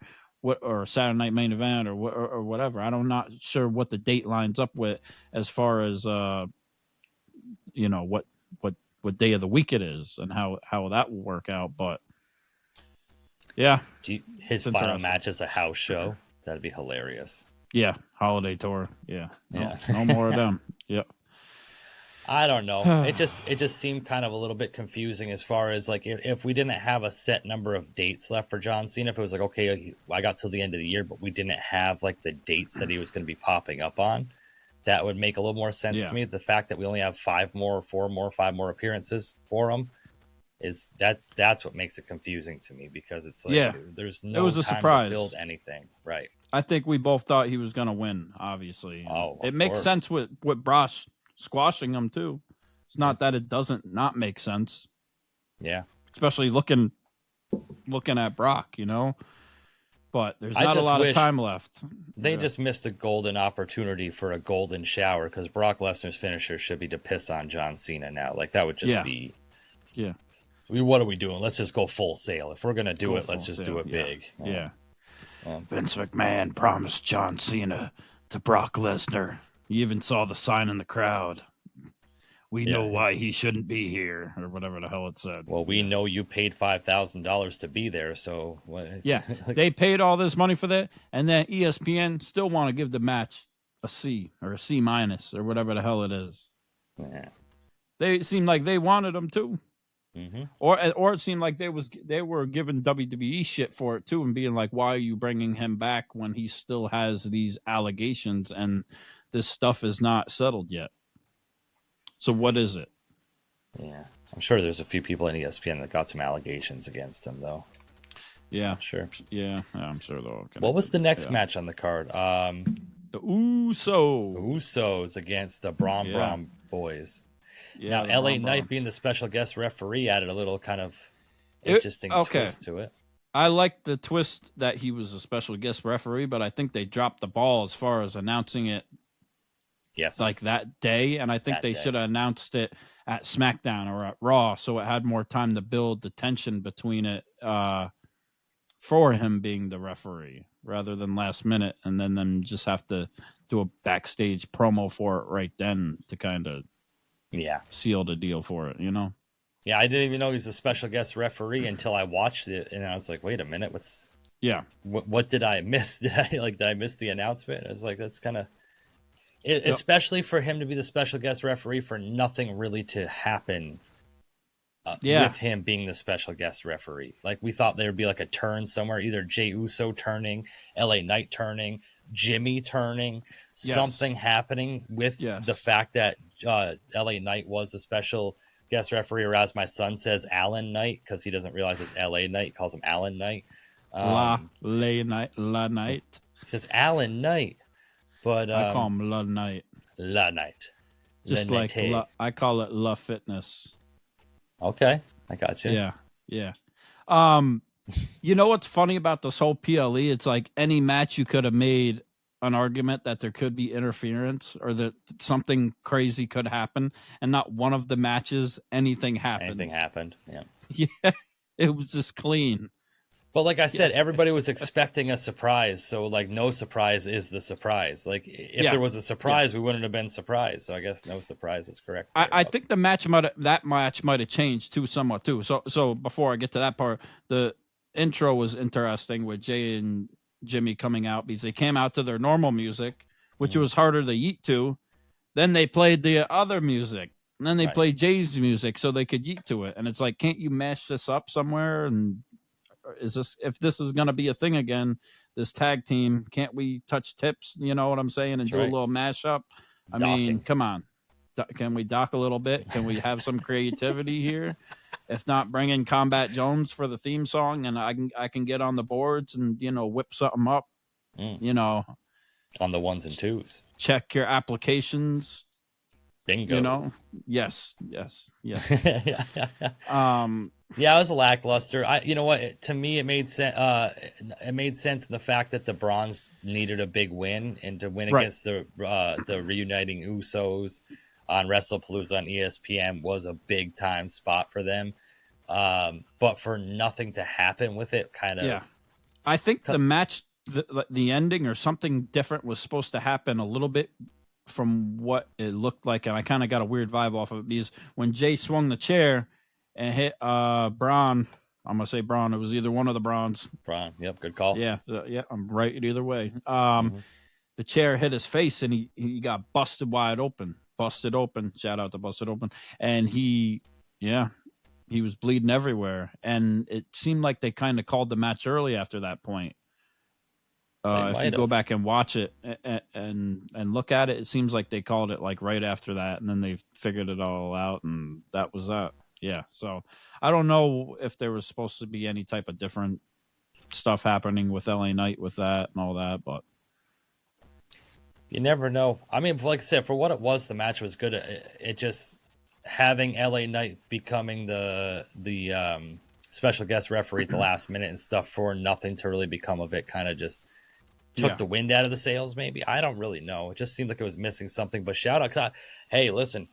Saturday Night Main Event or whatever. I'm not sure what the date lines up with as far as what day of the week it is and how that will work out. But yeah, his final match is a house show. That'd be hilarious. Yeah, holiday tour. Yeah, no more of them. Yep. I don't know. It just seemed kind of a little bit confusing as far as like if we didn't have a set number of dates left for John Cena, if it was like, okay, I got till the end of the year, but we didn't have like the dates that he was going to be popping up on, that would make a little more sense to me. The fact that we only have 5 more appearances for him that's what makes it confusing to me, because it's like there's no it was a time surprise to build anything. Right. I think we both thought he was going to win, obviously. It makes sense with Brock squashing him too. It's not that it doesn't not make sense. Yeah. Especially looking at Brock, But there's not a lot of time left. They just missed a golden opportunity for a golden shower, because Brock Lesnar's finisher should be to piss on John Cena now. Like, that would just be... Yeah. What are we doing? Let's just go full sail. If we're going to do it, let's just do it big. Yeah. Vince McMahon promised John Cena to Brock Lesnar. You even saw the sign in the crowd. We know why he shouldn't be here, or whatever the hell it said. Well, we know you paid $5,000 to be there, so... They paid all this money for that, and then ESPN still want to give the match a C, or a C-, or whatever the hell it is. Yeah. They seemed like they wanted him too. Mm-hmm. Or it seemed like they were giving WWE shit for it too, and being like, why are you bringing him back when he still has these allegations and this stuff is not settled yet? So what is it? Yeah, I'm sure there's a few people in ESPN that got some allegations against him, though. Yeah, sure. Yeah, I'm sure though. What was the next match on the card? The Usos against the Bron boys. Yeah, now, LA Knight being the special guest referee added a little kind of interesting twist to it. I liked the twist that he was a special guest referee, but I think they dropped the ball as far as announcing it. Yes. Like that day, and I think they should have announced it at SmackDown or at Raw, so it had more time to build the tension between it for him being the referee, rather than last minute, and then them just have to do a backstage promo for it right then to kind of seal the deal for it, Yeah, I didn't even know he was a special guest referee until I watched it, and I was like, wait a minute, what did I miss? Did I miss the announcement? I was like, that's kind of... especially for him to be the special guest referee, for nothing really to happen with him being the special guest referee. Like, we thought there would be like a turn somewhere, either Jey Uso turning, LA Knight turning, Jimmy turning, something happening with the fact that LA Knight was a special guest referee, or as my son says, Alan Knight, because he doesn't realize it's LA Knight, he calls him Alan Knight. La Knight. He says Alan Knight. But I call him La Knight. La Knight. Just like I call it La Fitness. Okay, I got you. Yeah. You know what's funny about this whole PLE? It's like any match you could have made an argument that there could be interference or that something crazy could happen, and not one of the matches anything happened. Yeah. Yeah, it was just clean. But like I said, everybody was expecting a surprise, so like no surprise is the surprise. Like if there was a surprise, we wouldn't have been surprised. So I guess no surprise was correct. I think the match might have changed too somewhat too. So before I get to that part, the intro was interesting with Jay and Jimmy coming out because they came out to their normal music, which was harder to yeet to. Then they played the other music. And then they played Jay's music so they could yeet to it. And it's like, can't you mash this up somewhere? And if this is going to be a thing again, this tag team, can't we touch tips? You know what I'm saying? And do a little mashup. I mean, come on. Can we dock a little bit? Can we have some creativity here? If not, bring in Combat Jones for the theme song, and I can get on the boards and whip something up. On the ones and twos. Check your applications. Bingo. Yes. Yeah, it was lackluster. You know what? To me, it made sense. It made sense in the fact that the Brons needed a big win, and to win against the reuniting Usos on WrestlePalooza on ESPN was a big time spot for them. But for nothing to happen with it, kind of. Yeah, I think the match, the ending or something different was supposed to happen a little bit from what it looked like, and I kind of got a weird vibe off of it because when Jay swung the chair and hit Bron, I'm gonna say Bron. It was either one of the Brons. Bron, yep, good call. Yeah, I'm right either way. The chair hit his face and he got busted wide open. Busted open. Shout out to Busted Open. And he was bleeding everywhere. And it seemed like they kind of called the match early after that point. If you go back and watch it and look at it, it seems like they called it like right after that, and then they figured it all out, and that was that. Yeah, so I don't know if there was supposed to be any type of different stuff happening with LA Knight with that and all that, but you never know. I mean, like I said, for what it was, the match was good. It just having LA Knight becoming the special guest referee at the last minute and stuff for nothing to really become of it kind of just took the wind out of the sails, maybe. I don't really know. It just seemed like it was missing something. But shout out, hey, listen,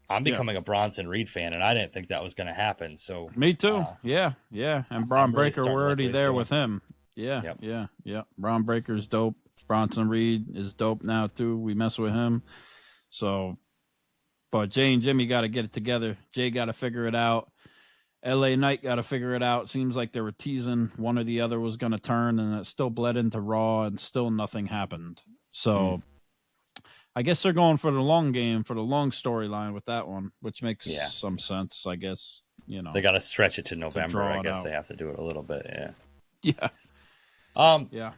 I'm becoming a Bronson Reed fan, and I didn't think that was going to happen. So me too. Yeah. And Bron Breakker, we're already there with him. Yeah. Bron Breakker's dope. Bronson Reed is dope now too. We mess with him. So, but Jay and Jimmy got to get it together. Jay got to figure it out. LA Knight got to figure it out. Seems like they were teasing one or the other was going to turn, and it still bled into Raw, and still nothing happened. So I guess they're going for the long game, for the long storyline with that one, which makes some sense, I guess. They got to stretch it to November. I guess they have to do it a little bit. Yeah.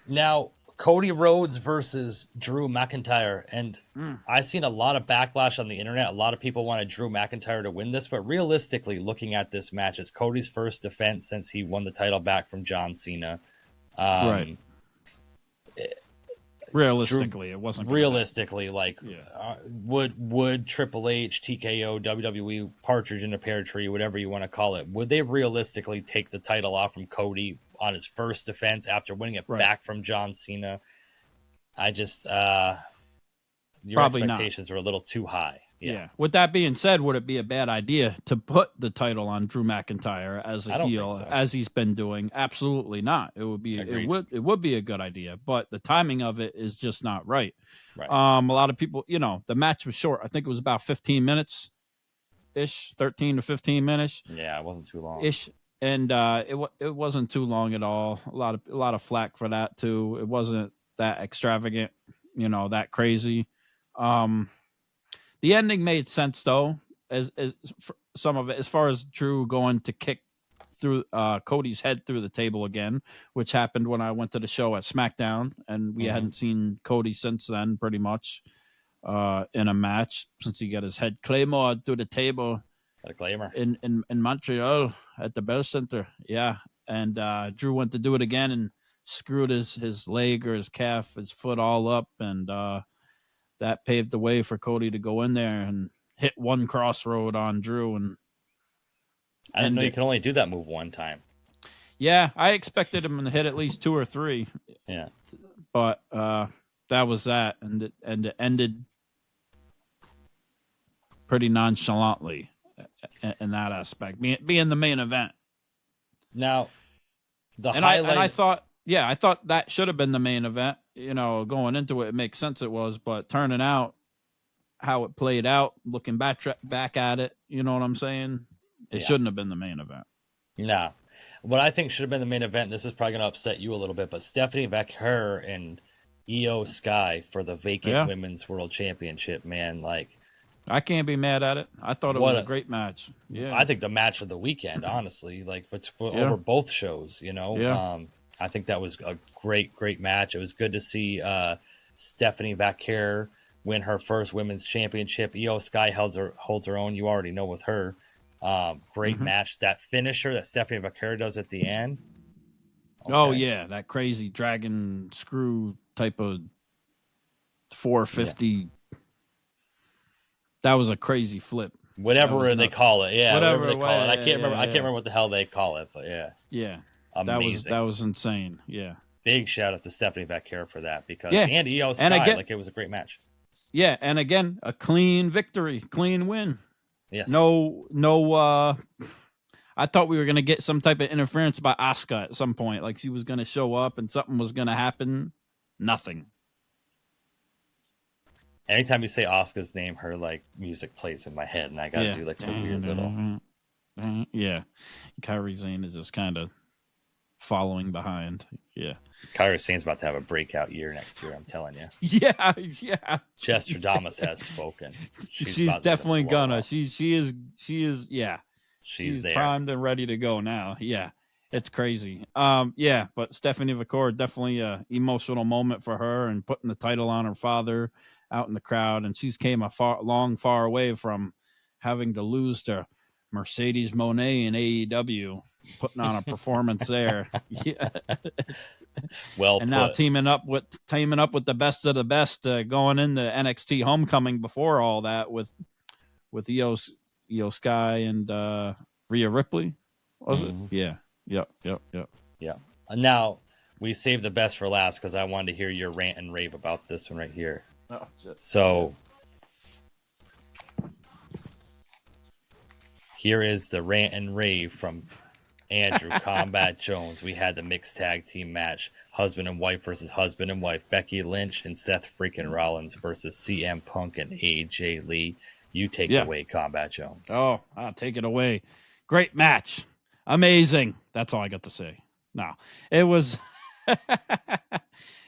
Now, Cody Rhodes versus Drew McIntyre. And I've seen a lot of backlash on the internet. A lot of people wanted Drew McIntyre to win this. But realistically, looking at this match, it's Cody's first defense since he won the title back from John Cena. Right. Realistically, it wasn't. Realistically, would Triple H, TKO, WWE, Partridge in a Pear Tree, whatever you want to call it, would they realistically take the title off from Cody on his first defense after winning it back from John Cena? I just your probably expectations are a little too high. Yeah. With that being said, would it be a bad idea to put the title on Drew McIntyre as a heel, as he's been doing? Absolutely not. It would be it would be a good idea, but the timing of it is just not right. A lot of people, the match was short. I think it was about 15 minutes ish, 13 to 15 minutes. Yeah, it wasn't too long. Ish. And it wasn't too long at all. A lot of flack for that too. It wasn't that extravagant, that crazy. The ending made sense though, as some of it, as far as Drew going to kick through Cody's head through the table again, which happened when I went to the show at SmackDown, and we hadn't seen Cody since then, pretty much, in a match since he got his head claymore through the table. In Montreal at the Bell Center, and Drew went to do it again and screwed his leg or his calf, his foot all up, and that paved the way for Cody to go in there and hit one crossroad on Drew. And I didn't know you could only do that move one time. Yeah, I expected him to hit at least two or three. Yeah, but that was that, and it ended pretty nonchalantly in that aspect, being the main event. Now, the And highlight. I thought that should have been the main event. You know, going into it makes sense it was, but turning out how it played out, looking back at it, you know what I'm saying? It shouldn't have been the main event. Nah. What I think should have been the main event, this is probably going to upset you a little bit, but Stephanie Vaquer and Iyo Sky for the vacant Women's World Championship, man. Like, I can't be mad at it. I thought it was a great match. Yeah. I think the match of the weekend, honestly, like over both shows, you know. Yeah. I think that was a great match. It was good to see Stephanie Vaquer win her first women's championship. Iyo Sky holds her own. You already know with her. Great match. That finisher that Stephanie Vaquer does at the end. Okay. Oh yeah, that crazy dragon screw type of 450. Yeah. That was a crazy flip. Whatever they call it, whatever they call it. I can't remember. Yeah. I can't remember what the hell they call it, but yeah, amazing. That was insane. Yeah, big shout out to Stephanie Vaquer for that and Iyo Sky, like it was a great match. Yeah, and again, a clean victory, clean win. Yes. No. I thought we were gonna get some type of interference by Asuka at some point, like she was gonna show up and something was gonna happen. Nothing. Anytime you say Asuka's name, her like music plays in my head, and I gotta do like the weird little. Yeah, Kairi Sane is just kind of following behind. Yeah, Kairi Sane's about to have a breakout year next year. I'm telling you. Yeah. Chester Damas has spoken. She's definitely gonna. She is. Yeah. She's there, primed and ready to go now. Yeah, it's crazy. But Stephanie Vaquer, definitely a emotional moment for her, and putting the title on her father out in the crowd, and she's came a far away from having to lose to Mercedes Moné in AEW, putting on a performance there. Yeah. Well, and now teaming up with the best of the best, going into NXT Homecoming before all that with Iyo Sky and Rhea Ripley, was it? Yeah. Yep. Now we saved the best for last because I wanted to hear your rant and rave about this one right here. So here is the rant and rave from Andrew Kombat Jones. We had the mixed tag team match, husband and wife versus husband and wife, Becky Lynch and Seth freaking Rollins versus CM Punk and AJ Lee. You take it away, Kombat Jones. Oh, I'll take it away. Great match. Amazing. That's all I got to say. No, it was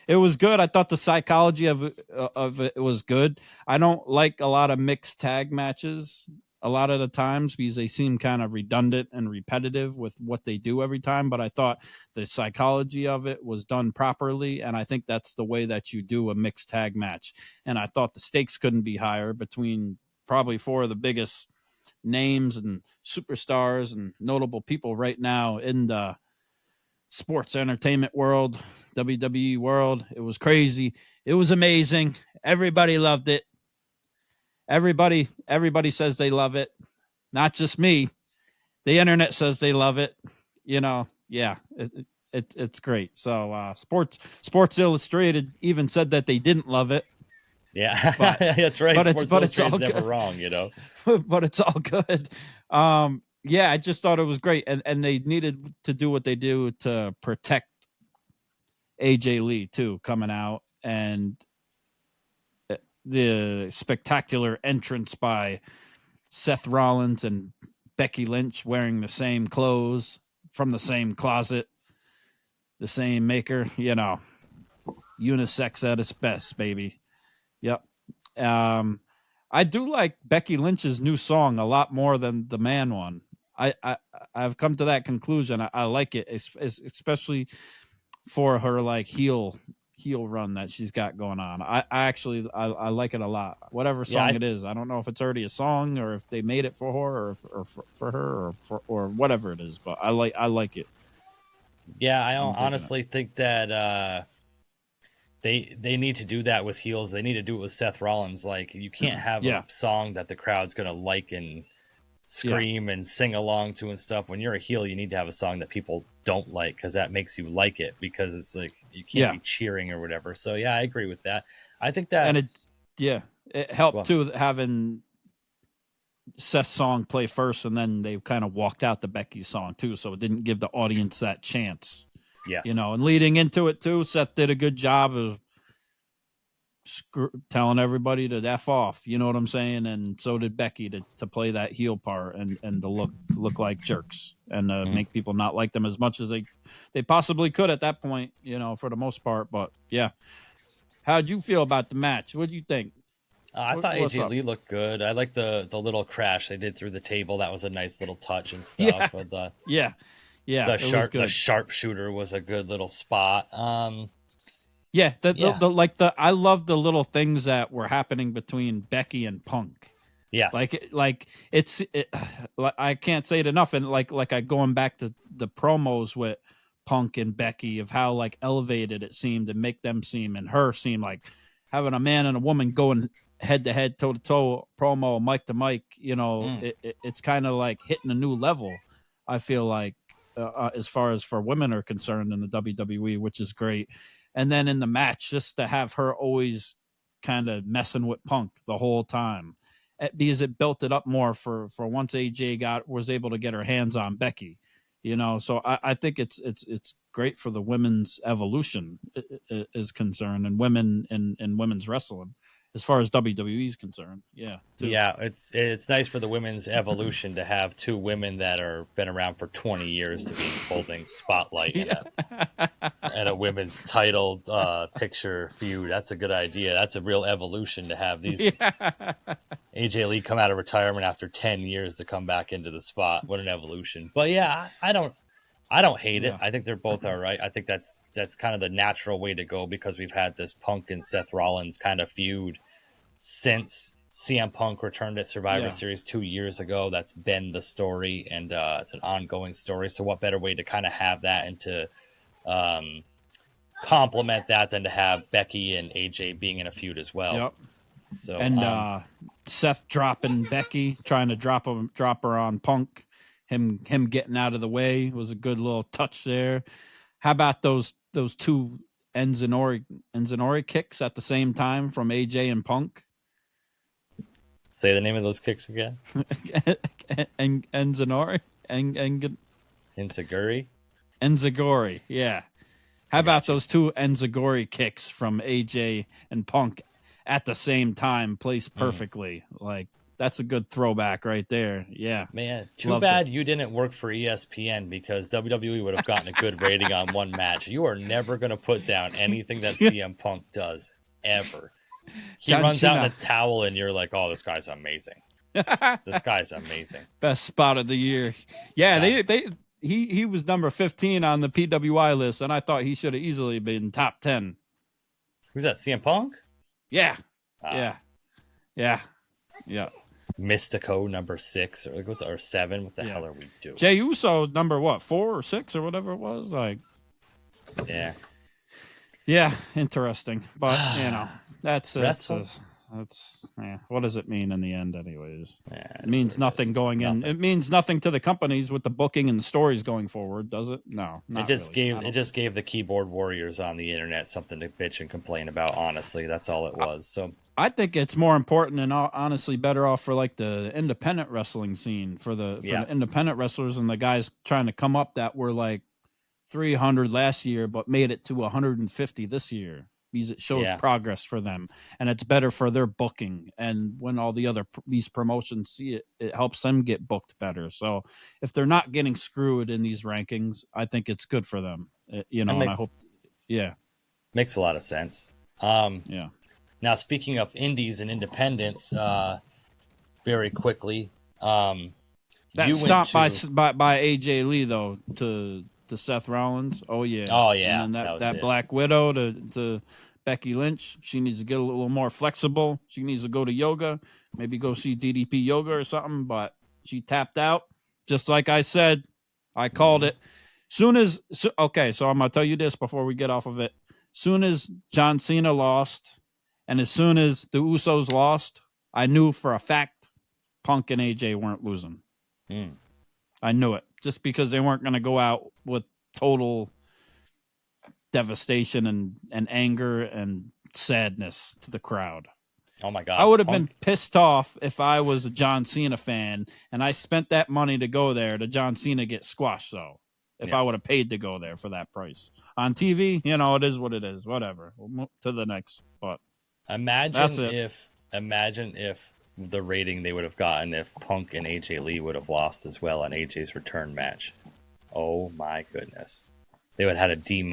it was good. I thought the psychology of it was good. I don't like a lot of mixed tag matches a lot of the times because they seem kind of redundant and repetitive with what they do every time. But I thought the psychology of it was done properly, and I think that's the way that you do a mixed tag match. And I thought the stakes couldn't be higher between probably four of the biggest names and superstars and notable people right now in the sports entertainment world, WWE world. It was crazy. It was amazing. Everybody loved it. Everybody says they love it. Not just me. The internet says they love it. You know, yeah, it's great. So Sports Illustrated even said that they didn't love it. Yeah, but, that's right. Sports Illustrated's never wrong, you know. But it's all good. I just thought it was great, and they needed to do what they do to protect AJ Lee too, coming out, and the spectacular entrance by Seth Rollins and Becky Lynch wearing the same clothes from the same closet, the same maker, you know, unisex at its best, baby. Yep. I do like Becky Lynch's new song a lot more than the man one. I've come to that conclusion. I like it, especially for her like heel run that she's got going on. I actually like it a lot. Whatever song it is, I don't know if it's already a song or if they made it for her or for her or whatever it is, but I like it. Yeah, I honestly think that they need to do that with heels. They need to do it with Seth Rollins. Like, you can't have a song that the crowd's gonna like and scream and sing along to and stuff. When you're a heel, you need to have a song that people don't like because that makes you like it, because it's like you can't be cheering or whatever. So yeah, I agree with that. I think that, and it helped too having Seth's song play first, and then they kind of walked out the Becky song too, so it didn't give the audience that chance. Yes, and leading into it too, Seth did a good job of telling everybody to F off, you know what I'm saying? And so did Becky to play that heel part and to look like jerks and make people not like them as much as they possibly could at that point, for the most part. But yeah, how'd you feel about the match? What do you think? I thought AJ Lee looked good. I like the little crash they did through the table. That was a nice little touch and stuff. But the sharpshooter was a good little spot. I love the little things that were happening between Becky and Punk. Yes, I can't say it enough. And like going back to the promos with Punk and Becky of how like elevated it seemed to make them seem and her seem like having a man and a woman going head to head, toe to toe, promo, mic to mic. It's kind of like hitting a new level. I feel like as far as for women are concerned in the WWE, which is great. And then in the match, just to have her always kind of messing with Punk the whole time, because it built it up more for once AJ was able to get her hands on Becky, So I think it's great for the women's evolution is concerned, and women in women's wrestling. As far as WWE is concerned, it's nice for the women's evolution to have two women that are been around for 20 years to be holding spotlight and a women's title picture feud. That's a good idea. That's a real evolution to have these. AJ Lee come out of retirement after 10 years to come back into the spot. What an evolution! But yeah, I don't hate it. I think they're both all right. I think that's kind of the natural way to go, because we've had this Punk and Seth Rollins kind of feud since CM Punk returned at Survivor Series 2 years ago. That's been the story, and it's an ongoing story. So what better way to kind of have that and to complement that than to have Becky and AJ being in a feud as well. Yep. So and Seth dropping Becky, trying to drop her on Punk. Him getting out of the way was a good little touch there. How about those two Enzanori kicks at the same time from AJ and Punk? Say the name of those kicks again. Enzanori? Enziguri, yeah. How about those two Enziguri kicks from AJ and Punk at the same time, placed perfectly? Like, that's a good throwback right there. Yeah. Man, too bad you didn't work for ESPN, because WWE would have gotten a good rating on one match. You are never going to put down anything that CM Punk does, ever. He runs out in a towel and you're like, oh, this guy's amazing. This guy's amazing. Best spot of the year. Yeah, he was number 15 on the PWI list, and I thought he should have easily been top 10. Who's that, CM Punk? Yeah. Yeah. Mystico number 6 or 7. What the hell are we doing? Jey Uso number 4 or 6 or whatever it was. Like, yeah, interesting. But that's what does it mean in the end, anyways? It means nothing going in. It means nothing to the companies with the booking and the stories going forward, does it? No, it just gave the keyboard warriors on the internet something to bitch and complain about. Honestly, that's all it was. So I think it's more important and honestly better off for like the independent wrestling scene for the independent wrestlers and the guys trying to come up that were like 300 last year but made it to 150 this year, because it shows progress for them, and it's better for their booking. And when all the other these promotions see it, it helps them get booked better. So if they're not getting screwed in these rankings, I think it's good for them. And I hope, makes a lot of sense. Now, speaking of indies and independents, very quickly, that stopped by AJ Lee though to Seth Rollins. Oh yeah. And then that Black Widow to Becky Lynch. She needs to get a little more flexible. She needs to go to yoga, maybe go see DDP yoga or something. But she tapped out, just like I said. I called it. So I'm gonna tell you this before we get off of it. Soon as John Cena lost, and as soon as the Usos lost, I knew for a fact Punk and AJ weren't losing. I knew it, just because they weren't going to go out with total devastation and anger and sadness to the crowd. Oh my God. I would have been pissed off if I was a John Cena fan and I spent that money to go there to John Cena get squashed, though. If I would have paid to go there for that price. On TV, it is what it is. Whatever. We'll move to the next. But imagine if the rating they would have gotten if Punk and AJ Lee would have lost as well on AJ's return match. Oh my goodness. They would have had a D-.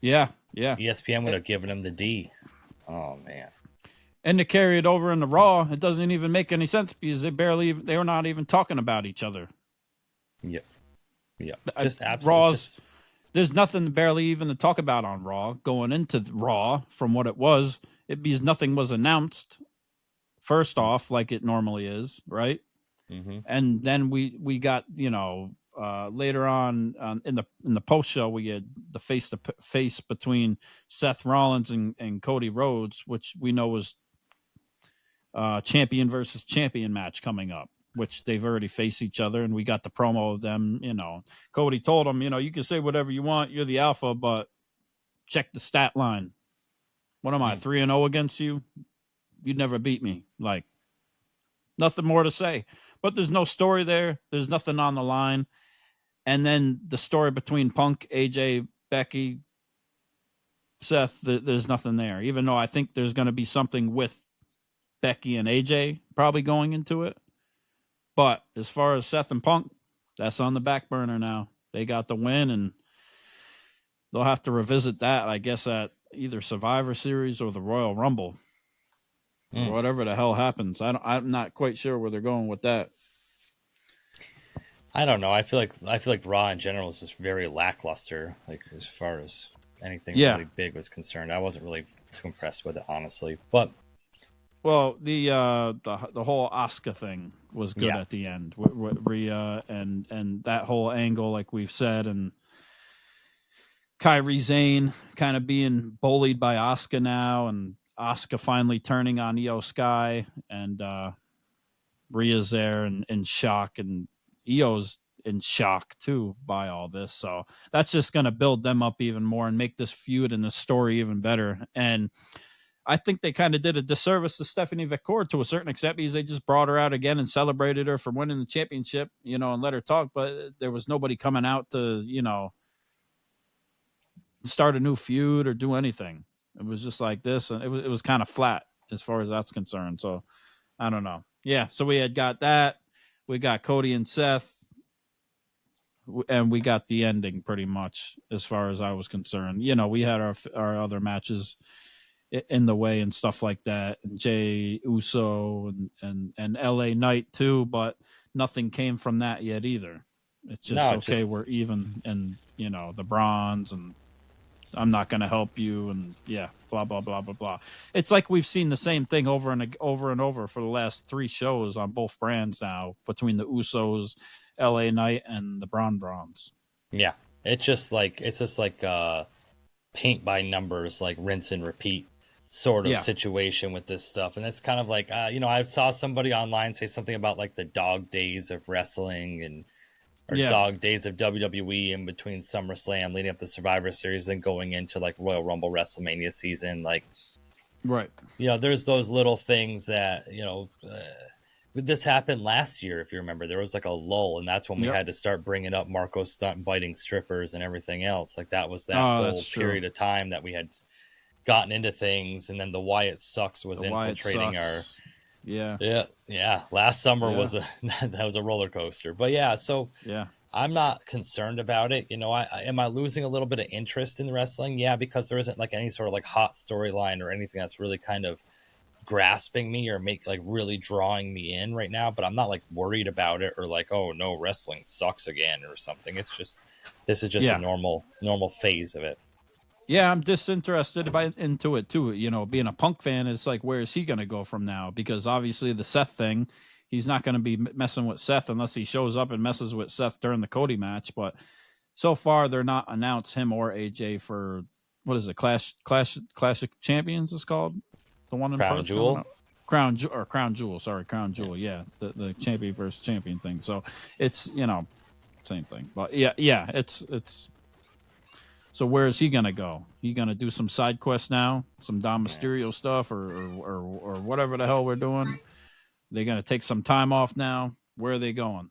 Yeah. ESPN would have given them the D. Oh man. And to carry it over into Raw, it doesn't even make any sense because they were not even talking about each other. Yep. Yeah, just absolutely. There's nothing barely even to talk about on Raw going into Raw from what it was. Because nothing was announced. First off, like it normally is, right? Mm-hmm. And then we got later on in the post show we had the face to face between Seth Rollins and Cody Rhodes, which we know was champion versus champion match coming up, which they've already faced each other, and we got the promo of them. Cody told him, you can say whatever you want, you're the alpha, but check the stat line. What am I, 3-0 against you? You'd never beat me. Like, nothing more to say. But there's no story there. There's nothing on the line. And then the story between Punk, AJ, Becky, Seth, there's nothing there. Even though I think there's going to be something with Becky and AJ probably going into it. But as far as Seth and Punk, that's on the back burner now. They got the win, and they'll have to revisit that, I guess, at either Survivor Series or the Royal Rumble. Or whatever the hell happens. I'm not quite sure where they're going with that. I don't know. I feel like Raw in general is just very lackluster, like as far as anything really big was concerned. I wasn't really too impressed with it, honestly. But well, the whole Asuka thing was good at the end with Rhea and that whole angle, like we've said, and Kairi Sane kind of being bullied by Asuka now, and Asuka finally turning on Iyo Sky, and Rhea's there in shock, and Io's in shock too by all this. So that's just going to build them up even more and make this feud and this story even better. And I think they kind of did a disservice to Stephanie Vaquer to a certain extent, because they just brought her out again and celebrated her for winning the championship, and let her talk. But there was nobody coming out to, start a new feud or do anything. It was just like this, and it was kind of flat as far as that's concerned. So I don't know. Yeah, so we had got that. We got Cody and Seth, and we got the ending pretty much as far as I was concerned. We had our other matches in the way and stuff like that, and Jey Uso and LA Knight too, but nothing came from that yet either. It's just we're even, and the Brons, and I'm not going to help you, and blah blah blah blah blah. It's like we've seen the same thing over and over for the last 3 shows on both brands now, between the Usos, LA Knight, and the Brons. Yeah, it's just like paint by numbers, like rinse and repeat sort of situation with this stuff. And it's kind of like I saw somebody online say something about like the dog days of wrestling or dog days of WWE in between SummerSlam leading up to Survivor Series, then going into like Royal Rumble, WrestleMania season. Like, right. There's those little things that, this happened last year. If you remember, there was like a lull, and that's when we had to start bringing up Marco Stunt biting strippers and everything else. Like that was that whole period of time that we had gotten into things. And then the Wyatt Sucks was infiltrating our, last summer was that was a roller coaster. But I'm not concerned about it. Am I losing a little bit of interest in wrestling? Yeah, because there isn't like any sort of like hot storyline or anything that's really kind of grasping me or really drawing me in right now. But I'm not like worried about it or like, oh no, wrestling sucks again or something. It's just, this is just a normal phase of it. Yeah, I'm disinterested into it too. Being a Punk fan, it's like, where is he going to go from now? Because obviously the Seth thing, he's not going to be messing with Seth unless he shows up and messes with Seth during the Cody match. But so far, they're not announced him or AJ for, what is it, Clash of Champions is called? The one in Crown Jewel? Crown Jewel. Yeah, the champion versus champion thing. So it's same thing. But yeah, it's. So where is he gonna go? He gonna do some side quests now, some Dom Mysterio stuff, or whatever the hell we're doing? They're gonna take some time off now. Where are they going?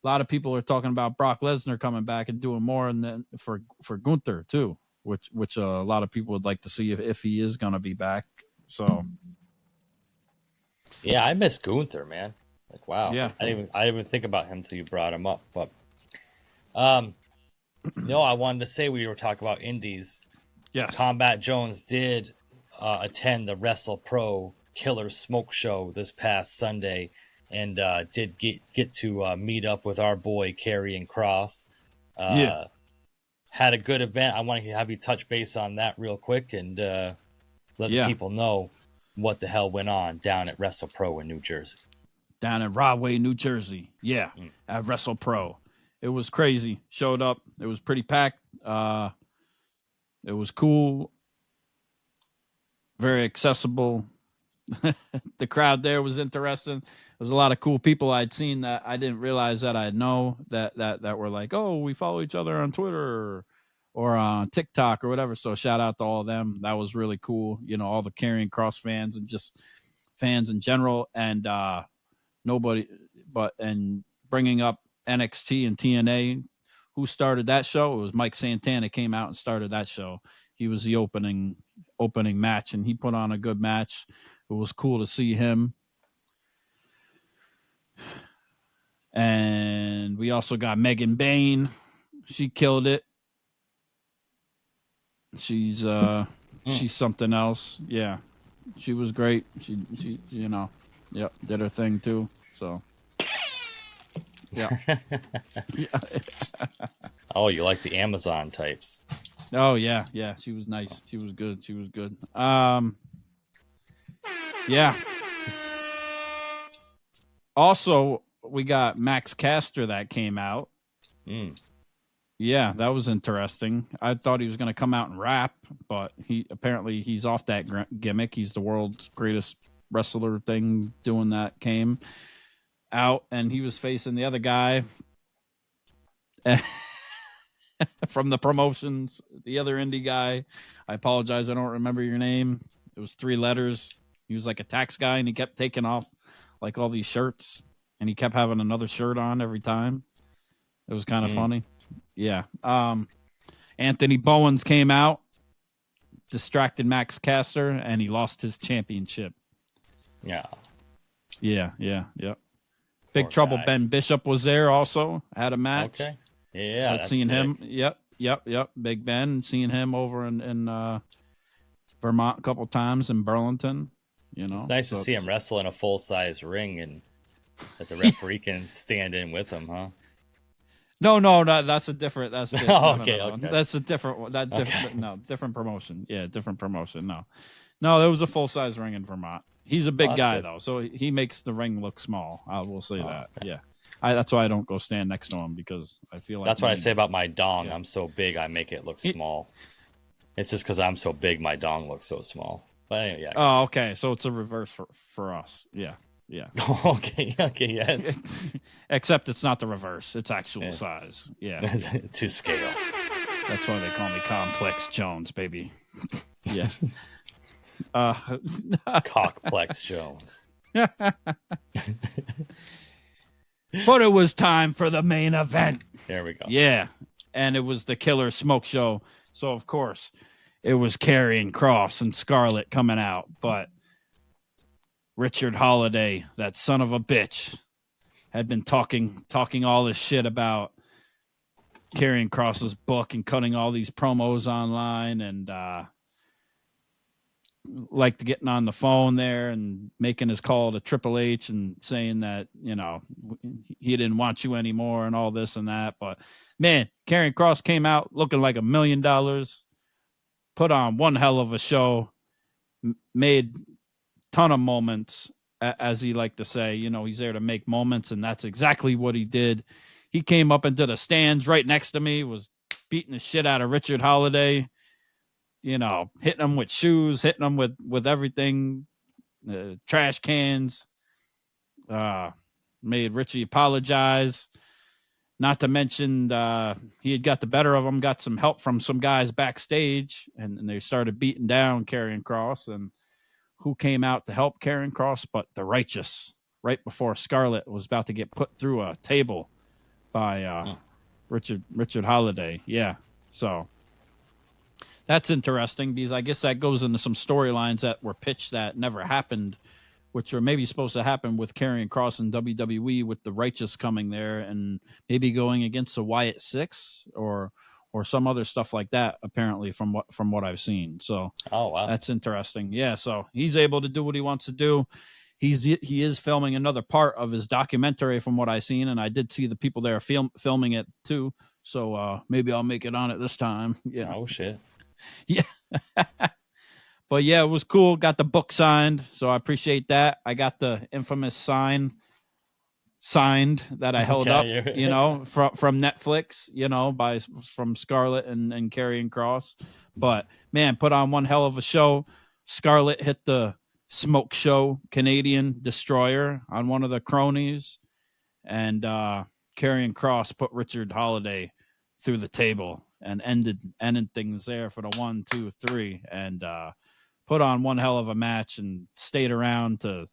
A lot of people are talking about Brock Lesnar coming back and doing more, and then for Gunther too, which a lot of people would like to see if he is gonna be back. So yeah, I miss Gunther, man. Like, wow. Yeah. I didn't even think about him until you brought him up. But I wanted to say, we were talking about indies. yes, Combat Jones did attend the WrestlePro Killer Smoke Show this past Sunday, and did get to meet up with our boy Karrion Kross. Had a good event. I want to have you touch base on that real quick and let the people know what the hell went on down at WrestlePro in New Jersey. Down in Rahway, New Jersey. Yeah, at WrestlePro. It was crazy. Showed up. It was pretty packed. It was cool. Very accessible. The crowd there was interesting. There was a lot of cool people I'd seen that I didn't realize that I know that were like, oh, we follow each other on Twitter or on TikTok or whatever. So shout out to all of them. That was really cool. All the Karrion Kross fans and just fans in general. And and bringing up NXT and TNA, who started that show? It was Mike Santana came out and started that show. He was the opening match, and he put on a good match. It was cool to see him. And we also got Megan Bayne. She killed it. She's something else. Yeah. She was great. She did her thing too. So yeah. Oh, you like the Amazon types. Oh yeah. She was nice. She was good. Yeah. Also, we got Max Caster that came out. Yeah, that was interesting. I thought he was going to come out and rap, but he's off that gimmick. He's the world's greatest wrestler thing doing that. Came out and he was facing the other guy from the promotions, the other indie guy. I apologize, I don't remember your name. It was 3 letters. He was like a tax guy, and he kept taking off like all these shirts, and he kept having another shirt on every time. It was kind of funny. Yeah. Anthony Bowens came out, distracted Max Caster, and he lost his championship. Yeah. Yep. Big Trouble guy. Ben Bishop was there also, had a match. Okay. Yeah. I've seen him. Yep. Big Ben, seeing him over in Vermont a couple times in Burlington. It's nice to see him wrestle in a full-size ring, and that the referee can stand in with him, huh? No, that's a different. That's okay. That's a different one. Different promotion. Yeah, different promotion. No, there was a full-size ring in Vermont. He's a big guy though, so he makes the ring look small. I will say that. Okay. Yeah, that's why I don't go stand next to him, because I feel like that's what I say about my dong. Yeah. I'm so big, I make it look small. It's just because I'm so big, my dong looks so small. But anyway, yeah. Oh, okay. So it's a reverse for us. Yeah. Okay, yes. Except it's not the reverse. It's actual size. Yeah. To scale. That's why they call me Complex Jones, baby. Yeah. Cockplex Jones. But it was time for the main event. There we go. Yeah. And it was the Killer Smoke Show. So, of course, it was Karrion Kross and Scarlett coming out. But Richard Holliday, that son of a bitch, had been talking all this shit about Karrion Kross's book and cutting all these promos online, and like getting on the phone there and making his call to Triple H and saying that, he didn't want you anymore and all this and that. But man, Karrion Kross came out looking like $1 million, put on one hell of a show, made ton of moments, as he liked to say. He's there to make moments, and that's exactly what he did. He came up into the stands right next to me, was beating the shit out of Richard Holliday, hitting him with shoes, hitting him with everything, trash cans. Made Richie apologize. Not to mention he had got the better of him, got some help from some guys backstage, and they started beating down Karrion Kross. And who came out to help Karrion Kross but the Righteous, right before Scarlett was about to get put through a table by Richard Holliday. Yeah, so that's interesting because I guess that goes into some storylines that were pitched that never happened, which are maybe supposed to happen with Karrion Kross and WWE, with the Righteous coming there and maybe going against the Wyatt Six or some other stuff like that. Apparently, from what I've seen, so wow, that's interesting. Yeah, so he's able to do what he wants to do. He is filming another part of his documentary, from what I've seen, and I did see the people there filming it too. So maybe I'll make it on it this time. Yeah. Oh shit. Yeah. But yeah, it was cool. Got the book signed, so I appreciate that. I got the infamous sign signed that I held up, from Netflix, from Scarlett and Karrion Kross. But man, put on one hell of a show. Scarlett hit the Smokeshow Canadian Destroyer on one of the cronies, and Karrion Kross put Richard Holliday through the table and ended things there for the 1, 2, 3, and put on one hell of a match and stayed around to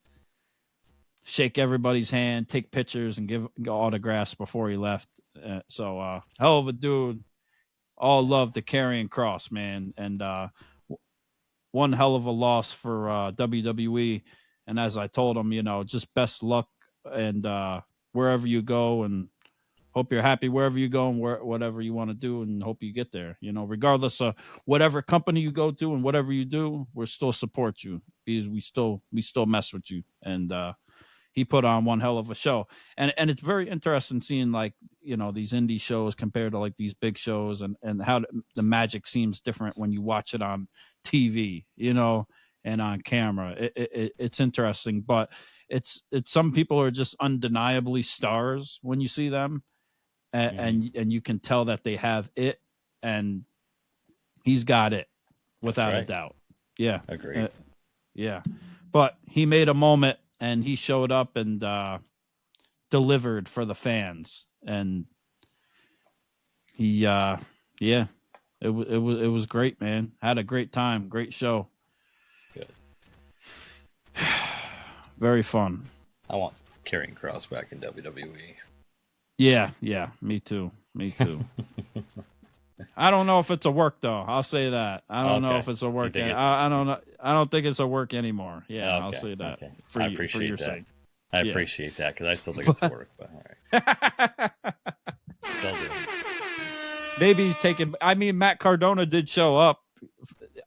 shake everybody's hand, take pictures, and give autographs before he left. So hell of a dude. All love to Karrion Kross, man. And one hell of a loss for WWE. And as I told him, just best luck and wherever you go, and hope you're happy wherever you go and whatever you want to do, and hope you get there. Regardless of whatever company you go to and whatever you do, we'll still support you because we still mess with you. And he put on one hell of a show. And it's very interesting seeing these indie shows compared to like these big shows, and how the magic seems different when you watch it on TV, and on camera. It's interesting, but it's some people are just undeniably stars when you see them. And you can tell that they have it, and he's got it without a doubt. Yeah. Agreed. Yeah. But he made a moment, and he showed up and delivered for the fans. And he, it was great, man. Had a great time. Great show. Good. Very fun. I want Karrion Kross back in WWE. Yeah, me too. I don't know if it's a work though. I'll say that. I don't know if it's a work. I don't know. I don't think it's a work anymore. Yeah, okay. I'll say that. Okay. I appreciate that. I appreciate that because I still think it's a work. But all right. Still do. Maybe he's taking. I mean, Matt Cardona did show up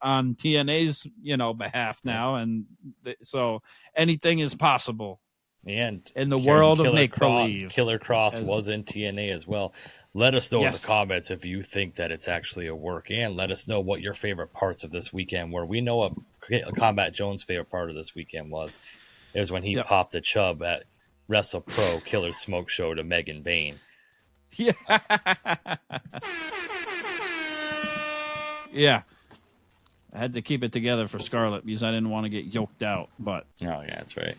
on TNA's behalf now, and so anything is possible. And in the world of make-believe. Killer Kross was in TNA as well. Let us know in the comments if you think that it's actually a work, and let us know what your favorite parts of this weekend were. We know what Combat Jones' favorite part of this weekend was when he popped the chub at WrestlePro Killer Smoke Show to Megan Bayne. Yeah. Yeah. I had to keep it together for Scarlett because I didn't want to get yoked out. But that's right.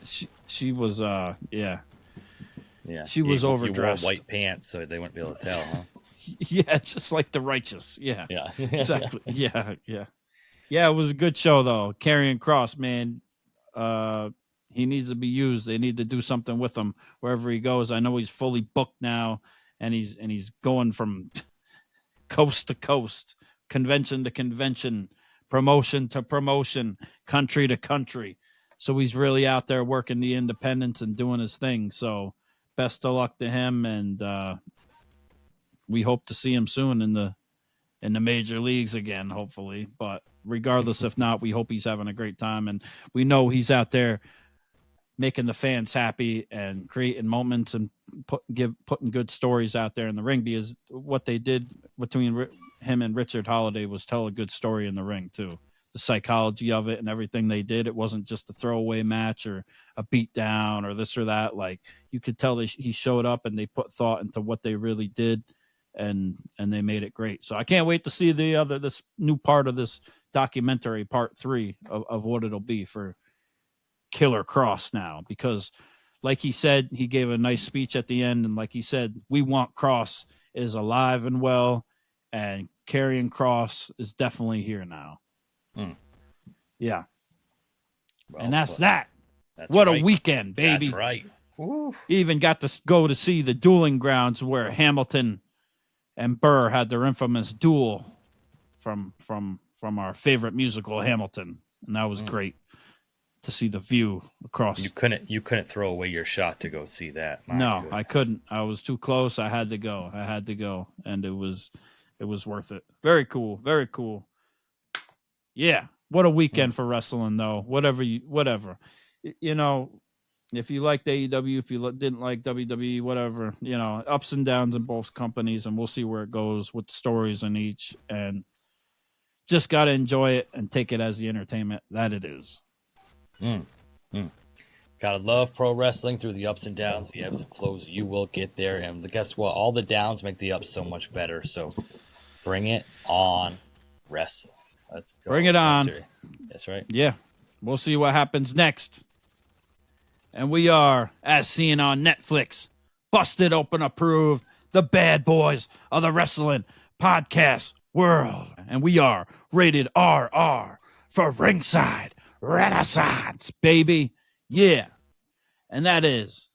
She was yeah. She was overdressed. You wore white pants, so they wouldn't be able to tell, huh? Yeah, just like the Righteous. Yeah. Yeah. Exactly. Yeah. Yeah, it was a good show though. Karrion Kross, man. He needs to be used. They need to do something with him wherever he goes. I know he's fully booked now, and he's going from coast to coast, convention to convention, promotion to promotion, country to country. So he's really out there working the independents and doing his thing. So best of luck to him, and we hope to see him soon in the major leagues again, hopefully. But regardless, if not, we hope he's having a great time, and we know he's out there making the fans happy and creating moments and putting good stories out there in the ring, because what they did between him and Richard Holliday was tell a good story in the ring too. The psychology of it and everything they did. It wasn't just a throwaway match or a beat down or this or that. Like, you could tell he showed up and they put thought into what they really did, and they made it great. So I can't wait to see this new part of this documentary, part 3 of what it'll be for Killer Kross now, because like he said, he gave a nice speech at the end, and like he said, we want Kross is alive and well, and Karrion Kross is definitely here now. Yeah. Well, and that's that. That's what right. a weekend, baby. That's right. Woo. Even got to go to see the dueling grounds where Hamilton and Burr had their infamous duel from our favorite musical, Hamilton, and that was great to see the view across. You couldn't throw away your shot to go see that. No, goodness. I couldn't. I was too close. I had to go, and it was worth it. Very cool. Very cool. Yeah. What a weekend for wrestling, though. Whatever. You know, if you liked AEW, if you didn't like WWE, whatever, you know, ups and downs in both companies, and we'll see where it goes with stories in each, and just got to enjoy it and take it as the entertainment that it is. Gotta love pro wrestling through the ups and downs, the ebbs and flows. You will get there, and guess what? All the downs make the ups so much better. So bring it on, wrestling. Let's go. Bring it on. That's right. Yeah. We'll see what happens next. And we are, as seen on Netflix, busted open approved, the bad boys of the wrestling podcast world. And we are rated RR for Ringside Renaissance, baby. Yeah. And that is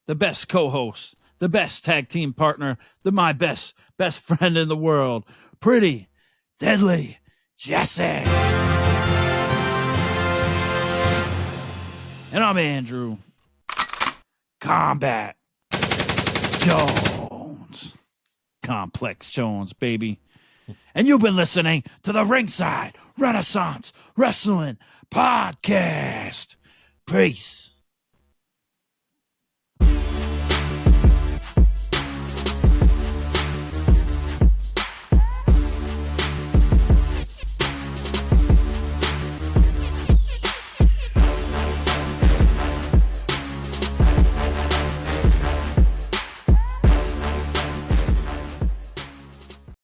the best co-host, the best tag team partner, my best friend in the world, Pretty Deadly Jesse. And I'm Andrew Kombat Jones. Complex Jones, baby. And you've been listening to the Ringside Renaissance Wrestling Podcast. Peace.